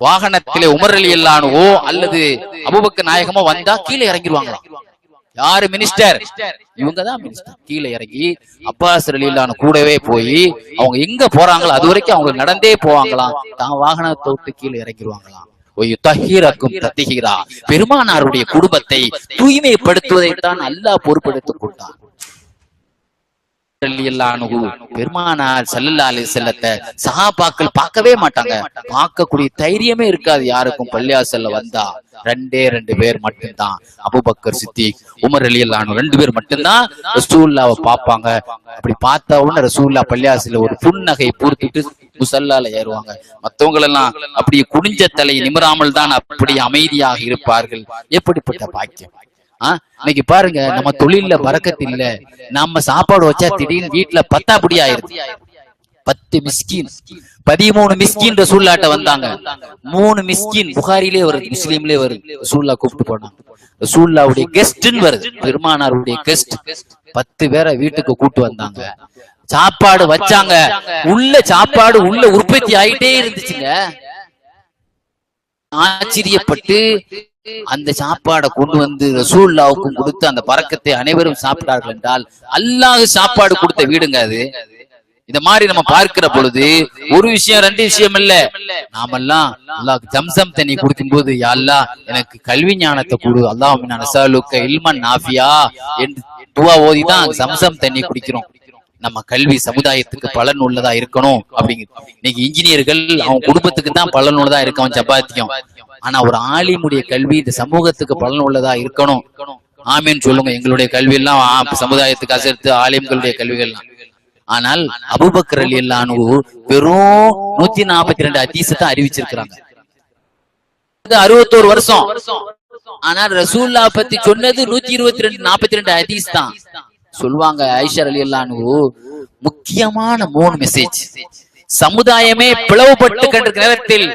வாகனத்திலே உமர் ரலியல்லாஹு அல்லது அபூபக்கர் நாயகமோ வந்தா கீழே இறங்கிடுவாங்களாம். யாரு மினிஸ்டர்? இவங்கதான் மினிஸ்டர். கீழே இறங்கி அப்பாஸ் ரலியல்லாஹு கூடவே போய் அவங்க எங்க போறாங்களோ அது வரைக்கும் அவங்க நடந்தே போவாங்களாம். தான் வாகனத்தை விட்டு கீழே இறங்கிடுவாங்களாம். பெருமானாருடைய குடும்பத்தை தூய்மைப்படுத்துவதைத்தான் அல்லாஹ் பொறுப்பெடுத்துக் கொண்டார். பெருமானார் ஸல்லல்லாஹு அலைஹி வஸல்லத்தை சஹாபாக்கள் பார்க்கவே மாட்டாங்க, பார்க்கக்கூடிய தைரியமே இருக்காது யாருக்கும். பள்ளியாசல்ல வந்தா 2 பேர் மட்டும்தான், அபூபக்கர் சித்திக் உமர் ரலியல்லாஹு அன்ஹு 2 பேர் மட்டும்தான் ரசூலுல்லாஹ்வை பார்ப்பாங்க. அப்படி பார்த்த உடனே ரசூலுல்லாஹ் பள்ளியாசல்ல ஒரு புன்னகை பூர்த்திட்டு முசல்லால ஏறுவாங்க. மத்தவங்க எல்லாம் அப்படி குனிஞ்ச தலை நிமிராமல் தான் அப்படி அமைதியாக இருப்பார்கள். எப்படிப்பட்ட பாக்கியம்! இன்னைக்கு பாருங்க, நம்ம தொழில்ல பரக்கத்து இல்ல, நம்ம சாப்பாடு வச்சா திடீர்னு வீட்டுல 10 அப்படி ஆயிருது. 10 மிஸ்கின் 13 மிஸ்கின் ரசூலுல்லாஹ்ட்ட வந்தாங்க. 3 மிஸ்கின் புகாரிலே வருது, முஸ்லிம்லயே வருது. ரசூலுல்லாஹ் கூப்பிட்டு போனாங்க. ரசூலுல்லாஹ்வுடைய கெஸ்ட்னு வருது, பெருமானாருடைய கெஸ்ட். 10 பேரை வீட்டுக்கு கூட்டு வந்தாங்க. சாப்பாடு வச்சாங்க. சாப்பாடு உள்ள உற்பத்தி ஆயிட்டே இருந்துச்சுங்க. ஆச்சரியப்பட்டு அந்த சாப்பாடை கொண்டு வந்து ரசூலுல்லாஹ்வுக்கும் கொடுத்து அந்த பரக்கத்தை அனைவரும் சாப்பிட்டார்கள் என்றால் அல்லாஹ் சாப்பாடு கொடுத்த வீடுங்க அது. இந்த மாதிரி நம்ம பார்க்கிற பொழுது ஒரு விஷயம் 2 விஷயம் இல்ல, நாமெல்லாம் அல்லாஹ்க்கு ஜம்சம் தண்ணி குடிக்கும் போது யா அல்லாஹ் எனக்கு கல்வி ஞானத்தை கொடு, அல்லாஹும்ம நஸ்அலுக இல்மன் நாஃபியா என்று துஆ ஓதிதான் ஜம்சம் தண்ணி குடிக்கிறோம். நம்ம கல்வி சமுதாயத்துக்கு பலன் உள்ளதா இருக்கணும் அப்படிங்கிறது. இன்னைக்கு இன்ஜினியர்கள் அவன் குடும்பத்துக்கு தான் பலன் உள்ளதா இருக்கு, அவன் சப்பாத்தியம். ஆனா ஒரு ஆலிமுடைய கல்வி இந்த சமூகத்துக்கு பலன் உள்ளதா இருக்கணும். ஆமீன் சொல்லுங்க. எங்களுடைய கல்வி எல்லாம் சமுதாயத்துக்கு அசர்த்து ஆலிம்களுடைய கல்விகள்லாம். ஆனால் அபூபக்கர் ரலியல்லாஹு அன்ஹு வெறும் 142 ஹதீஸை அறிவிச்சிருக்கிறாங்க. 61 வருஷம். ஆனால் ரசூலுல்லாஹ் பத்தி சொன்னது 142 ஹதீஸ் தான். சொல்லுவாங்க ஆயிஷா ரலியல்லாஹு அன்ஹு முக்கியமான 3 மெசேஜ் சமுதாயமே பிளவுபட்டு கண்டிருக்கிற நேரத்தில்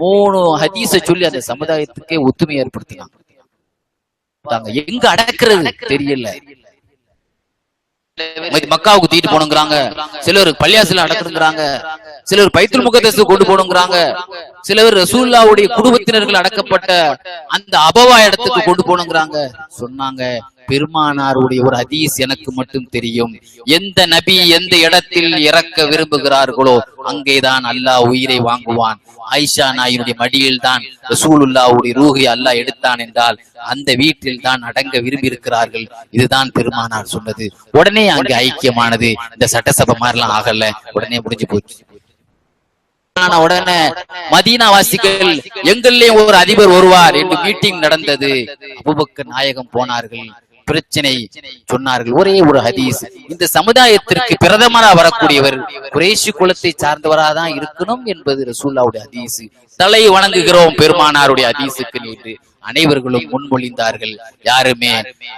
3 ஹதீஸை சொல்லி அந்த சமுதாயத்துக்கே ஒத்துமை ஏற்படுத்தினாங்க. எங்க அடக்கிறது தெரியல. மக்காவுக்கு தூக்கிட்டு போனுங்கிறாங்க, சிலர் பள்ளியாசல அடக்குறாங்க, சிலர் பைத்துல் முகத்தஸ் கொண்டு போனுங்கிறாங்க, சிலர் ரசூலுல்லாஹ்வுடைய குடும்பத்தினர்கள் அடக்கப்பட்ட அந்த அபவா இடத்துக்கு கொண்டு போனுங்கிறாங்க. சொன்னாங்க, பெருமானாருடைய ஒரு ஹதீஸ் எனக்கு மட்டும் தெரியும், எந்த நபி எந்த இடத்தில் இறக்க விரும்புகிறார்களோ அங்கேதான் அல்லாஹ் உயிரை வாங்குவான். ஆயிஷா நாயினுடைய மடியில் தான் ரசூலுல்லாஹ்வுடைய ரூஹை அல்லாஹ் எடுத்தான் என்றால் அந்த வீட்டில் தான் அடங்க விரும்பி இருக்கிறார்கள். இதுதான் பெருமானார் சொன்னது. உடனே அங்கு ஐக்கியமானது. இந்த சட்டசபை மாதிரிலாம் ஆகல, உடனே முடிஞ்சு போச்சு. உடனே மதீனா வாசிகள் எங்கள்லயே ஒரு அதிபர் வருவார் என்று மீட்டிங் நடந்தது. அபூபக்கர் நாயகம் போனார்கள், பிரச்சனை சொன்னார்கள். ஒரே ஒரு ஹதீஸ், இந்த சமுதாயத்திற்கு பிரதமரா வரக்கூடியவர் குறைஷி குலத்தை சார்ந்தவராதான் இருக்கணும் என்பது ரசூலுல்லாஹ்வுடைய ஹதீஸ். தலை வணங்குகிறோம் பெருமானாருடைய ஹதீஸுக்கு என்று அனைவர்களும் முன்மொழிந்தார்கள். யாருமே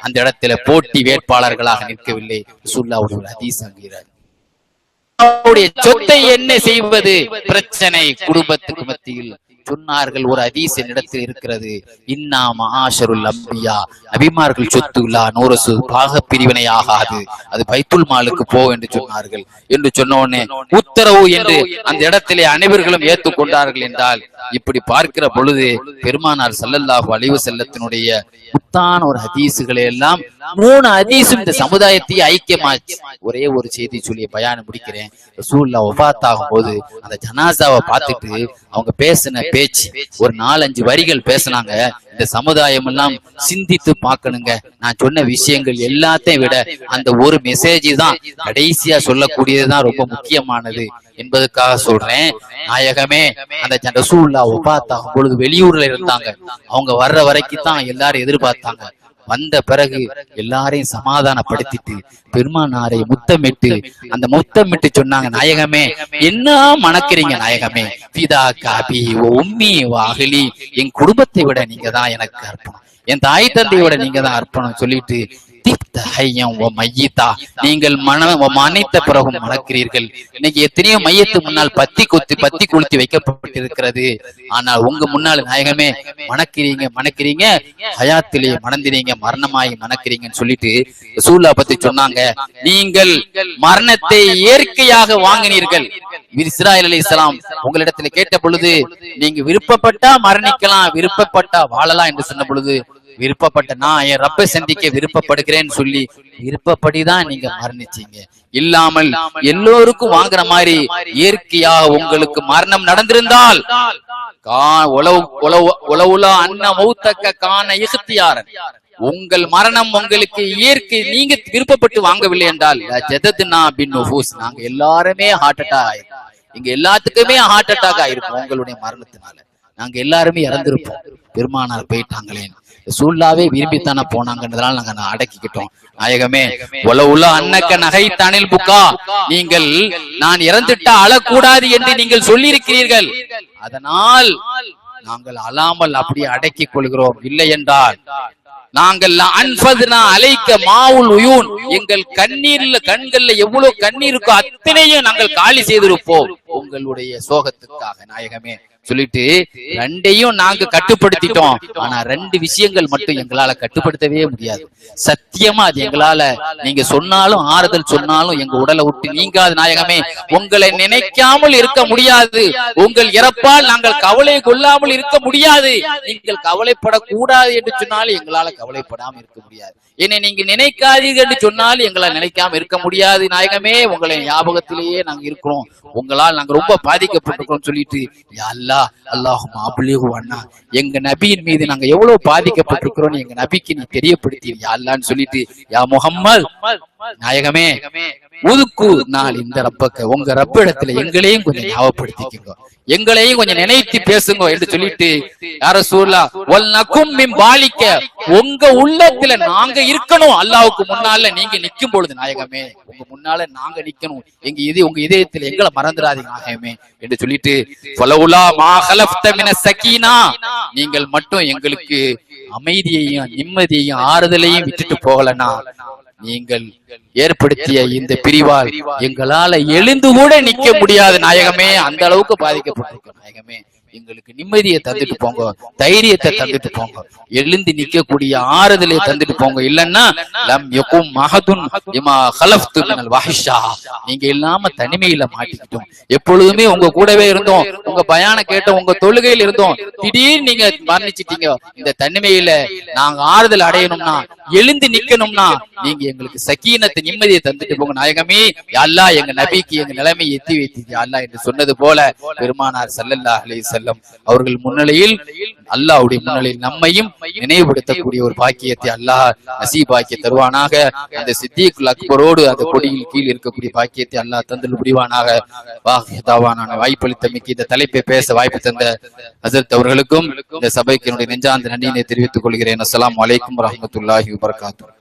அந்த இடத்துல போட்டி வேட்பாளர்களாக நிற்கவில்லை. ரசூலுல்லாஹ்வுடைய ஹதீஸ் அங்கீகாரம். சொத்தை என்ன செய்வது பிரச்சனை, குடும்பத்துக்கு மத்தியில் சொன்னார்கள். ஒரு ஹதீஸ் இடத்தில் இருக்கிறது, இன்னா மஆஷருல் அம்பியா, நபிமார்கள் சொத்து இல்லா நூரசு பாக பிரிவினை ஆகாது, அது பைத்துல் மாலுக்கு போ என்று சொன்னார்கள். என்று சொன்ன உடனே உத்தரவு என்று அந்த இடத்திலே அனைவர்களும் ஏற்றுக்கொண்டார்கள். என்றால் இப்படி பார்க்கிற பொழுது பெருமானார் ஸல்லல்லாஹு அலைஹி வஸல்லத்தினுடைய முத்தான ஒரு ஹதீசுகளை எல்லாம் 3 ஹதீஸும் இந்த சமுதாயத்தை ஐக்கியமாச்சு. ஒரே ஒரு செய்தி சொல்லி பயானம் முடிக்கிறேன். ரசூலுல்லாஹ் வஃபாத் ஆகும் போது அந்த ஜனாசாவை பார்த்துட்டு அவங்க பேசின பேச்சு ஒரு 4-5 வரிகள் பேசினாங்க. இந்த சமுதாயம் எல்லாம் சிந்தித்து பார்க்கணுங்க. நான் சொன்ன விஷயங்கள் எல்லாத்தையும் விட அந்த ஒரு மெசேஜ் தான் கடைசியா சொல்லக்கூடியதுதான் ரொம்ப முக்கியமானது என்பதுக்காக சொல்றேன். நாயகமே அந்த ரசூலுல்லாஹ் வஃபாத் ஆகும் பொழுது வெளியூர்ல இருந்தாங்க. அவங்க வர்ற வரைக்கும் தான் எல்லாரும் எதிர்பார்த்தாங்க. வந்த பிறகு எல்லாரையும் சமாதானப்படுத்திட்டு பெருமானாரை முத்தமிட்டு அந்த முத்தமிட்டு சொன்னாங்க, நாயகமே என்ன மணக்கிறீங்க நாயகமே, பிதா காபி உம்மி வாகலி, என் குடும்பத்தை விட நீங்க தான் எனக்கு அர்ப்பணம், என் தாய் தந்தையை விட நீங்க தான் அர்ப்பணம் சொல்லிட்டு நீங்கள் மனைத்த பிறகும் மணக்கிறீர்கள். இன்னைக்கு எத்தனையோ மையத்து முன்னால் பத்தி கொளுத்தி வைக்கப்பட்டிருக்கிறது. ஆனால் உங்க முன்னால் நாயகமே மணக்கிறீங்க ஹயாத்திலேயே மணந்திரீங்க, மரணமாகி மணக்கிறீங்கன்னு சொல்லிட்டு ரசூலுல்லாஹ் பத்தி சொன்னாங்க. நீங்கள் மரணத்தை இயற்கையாக வாங்கினீர்கள். இஸ்ராயீல் அலைஹிஸ்ஸலாம் உங்களிடத்துல கேட்ட பொழுது நீங்க விருப்பப்பட்டா மரணிக்கலாம், விருப்பப்பட்டா வாழலாம் என்று சொன்ன பொழுது விருப்பப்பட்ட நான் என் ரப்பை சந்திக்க விருப்பப்படுகிறேன்னு சொல்லி விருப்பப்படிதான் நீங்க மரணிச்சீங்க. இல்லாமல் எல்லோருக்கும் வாங்குற மாதிரி இயற்கையா உங்களுக்கு மரணம் நடந்திருந்தால் உங்கள் மரணம் உங்களுக்கு இயற்கை, நீங்க விருப்பப்பட்டு வாங்கவில்லை என்றால் நாங்க எல்லாருமே ஹார்ட் அட்டாக் ஆயிருக்கும். இங்க எல்லாத்துக்குமே ஹார்ட் அட்டாக் ஆயிருக்கும். உங்களுடைய மரணத்தினால நாங்க எல்லாருமே இறந்திருப்போம். பெருமானார் போயிட்டாங்களே, ரசூலுல்லாஹ்வே விரும்பித்தானே போனாங்கன்றதால நாங்க அடக்கிக்கிட்டோம். நாயகமே உலவுல அன்னக்க நகை தனில் புக்கா, நீங்கள் நான் இறந்துட்டா அழக்கூடாது என்று நீங்கள் சொல்லி இருக்கிறீர்கள். அதனால் நாங்கள் அழாமல் அப்படியே அடக்கிக் கொள்கிறோம். இல்லை என்றால் நாங்கள் அலைக்க மாவுல் உயூன், எங்கள் கண்கள்ல எவ்வளவு கண்ணீர் இருக்கோ அத்தனையும் நாங்கள் காலி செய்திருப்போம் உங்களுடைய சோகத்துக்காக. நாயகமே சொல்லிட்டு ரெண்டையும் நாங்க கட்டுப்படுத்திட்டோம். ஆனா 2 விஷயங்கள் மட்டும் எங்களால கட்டுப்படுத்தவே முடியாது. சத்தியமா அது எங்களால நீங்க சொன்னாலும் ஆறுதல் சொன்னாலும் எங்க உடலை விட்டு நீங்காது. நாயகமே உங்களை நினைக்காமல் இருக்க முடியாது. உங்கள் இறப்பால் நாங்கள் கவலை கொள்ளாமல் இருக்க முடியாது. நீங்கள் கவலைப்படக்கூடாது என்று சொன்னாலும் எங்களால கவலைப்படாம இருக்க முடியாது. என்னை நீங்க நினைக்காதீர்கள் என்று சொன்னாலும் எங்களால் நினைக்காம இருக்க முடியாது. நாயகமே உங்களை ஞாபகத்திலேயே நாங்க இருக்கிறோம். உங்களால் நாங்க ரொம்ப பாதிக்கப்பட்டிருக்கோம் சொல்லிட்டு எங்க நபியின் மீது நாங்க எவ்வளவு பாதிக்கப்பட்டிருக்கிறோம் எங்க நபிக்கு நீ தெரியப்படுத்தி அல்லான்னு சொல்லிட்டு யா முஹம்மது நாயகமே உதுக்கு நாள் இந்த ரப்பக்க, உங்க ரப்ப இடத்துல எங்களையும் கொஞ்சம் ஞாபகப்படுத்திக்கோ, எங்களையும் கொஞ்சம் நினைத்து பேசுங்க என்று சொல்லிட்டு யார சூழலா பாலிக்க உங்க உள்ளத்துல நாங்க இருக்கணும். அல்லாவுக்கு முன்னால நீங்க நிக்கும் பொழுது நாயகமே உங்க முன்னால நாங்க நிக்கணும். உங்க இதயத்துல எங்களை மறந்துடாதீங்க நாயகமே என்று சொல்லிட்டு நீங்கள் மட்டும் எங்களுக்கு அமைதியையும் நிம்மதியையும் ஆறுதலையும் விட்டுட்டு போகலன்னா நீங்கள் ஏற்படுத்திய இந்த பிரிவால் எங்களால எழுந்து கூட நிக்க முடியாது நாயகமே. அந்த அளவுக்கு பாதிக்கப்பட்டிருக்க நாயகமே, எங்களுக்கு நிம்மதியை தந்துட்டு போங்க, தைரியத்தை தந்துட்டு போங்க, எழுந்து நிக்கக்கூடிய ஆறுதலை தந்துட்டு போங்க. இல்லன்னா நீங்க இல்லாம தனிமையில மாட்டிக்கிட்டோம். எப்பொழுதுமே உங்க கூடவே இருந்தோம், உங்க பயான கேட்டோம், உங்க தொழுகையில் இருந்தோம். திடீர்னு நீங்க மரணிச்சிட்டீங்க. இந்த தனிமையில நாங்க ஆறுதல் அடையணும்னா, எழுந்து நிக்கணும்னா நீங்க எங்களுக்கு சக்கீனத்தை நிம்மதியை தந்துட்டு போங்க நாயகமே. அல்லாஹ் எங்க நபிக்கு எங்க நிலைமையை எத்தி வைத்தீங்க அல்லாஹ் என்று சொன்னது போல பெருமானார் ஸல்லல்லாஹு அலைஹி வஸல்லம் அவர்கள் முன்னிலையில் அல்லாஹ்வுடைய முன்னிலையில் நம்மையும் நினைவுபடுத்தக்கூடிய ஒரு பாக்கியத்தை அல்லாஹ் நசீபாக்கி தருவானாக. அந்த சித்திகுல் அக்பரோடு அந்த கொடியில் கீழ் இருக்கக்கூடிய பாக்கியத்தை அல்லாஹ் தந்தல் புரிவானாக. வாய்ப்பளித்தமைக்கு இந்த தலைப்பை பேச வாய்ப்பு தந்த ஹஸரத் அவர்களுக்கும் இந்த சபைக்கு என்னுடைய நெஞ்சார்ந்த நன்றியினை தெரிவித்துக் கொள்கிறேன். அஸ்ஸலாமு அலைக்கும் வரஹ்மத்துல்லாஹி வபரகாத்துஹு.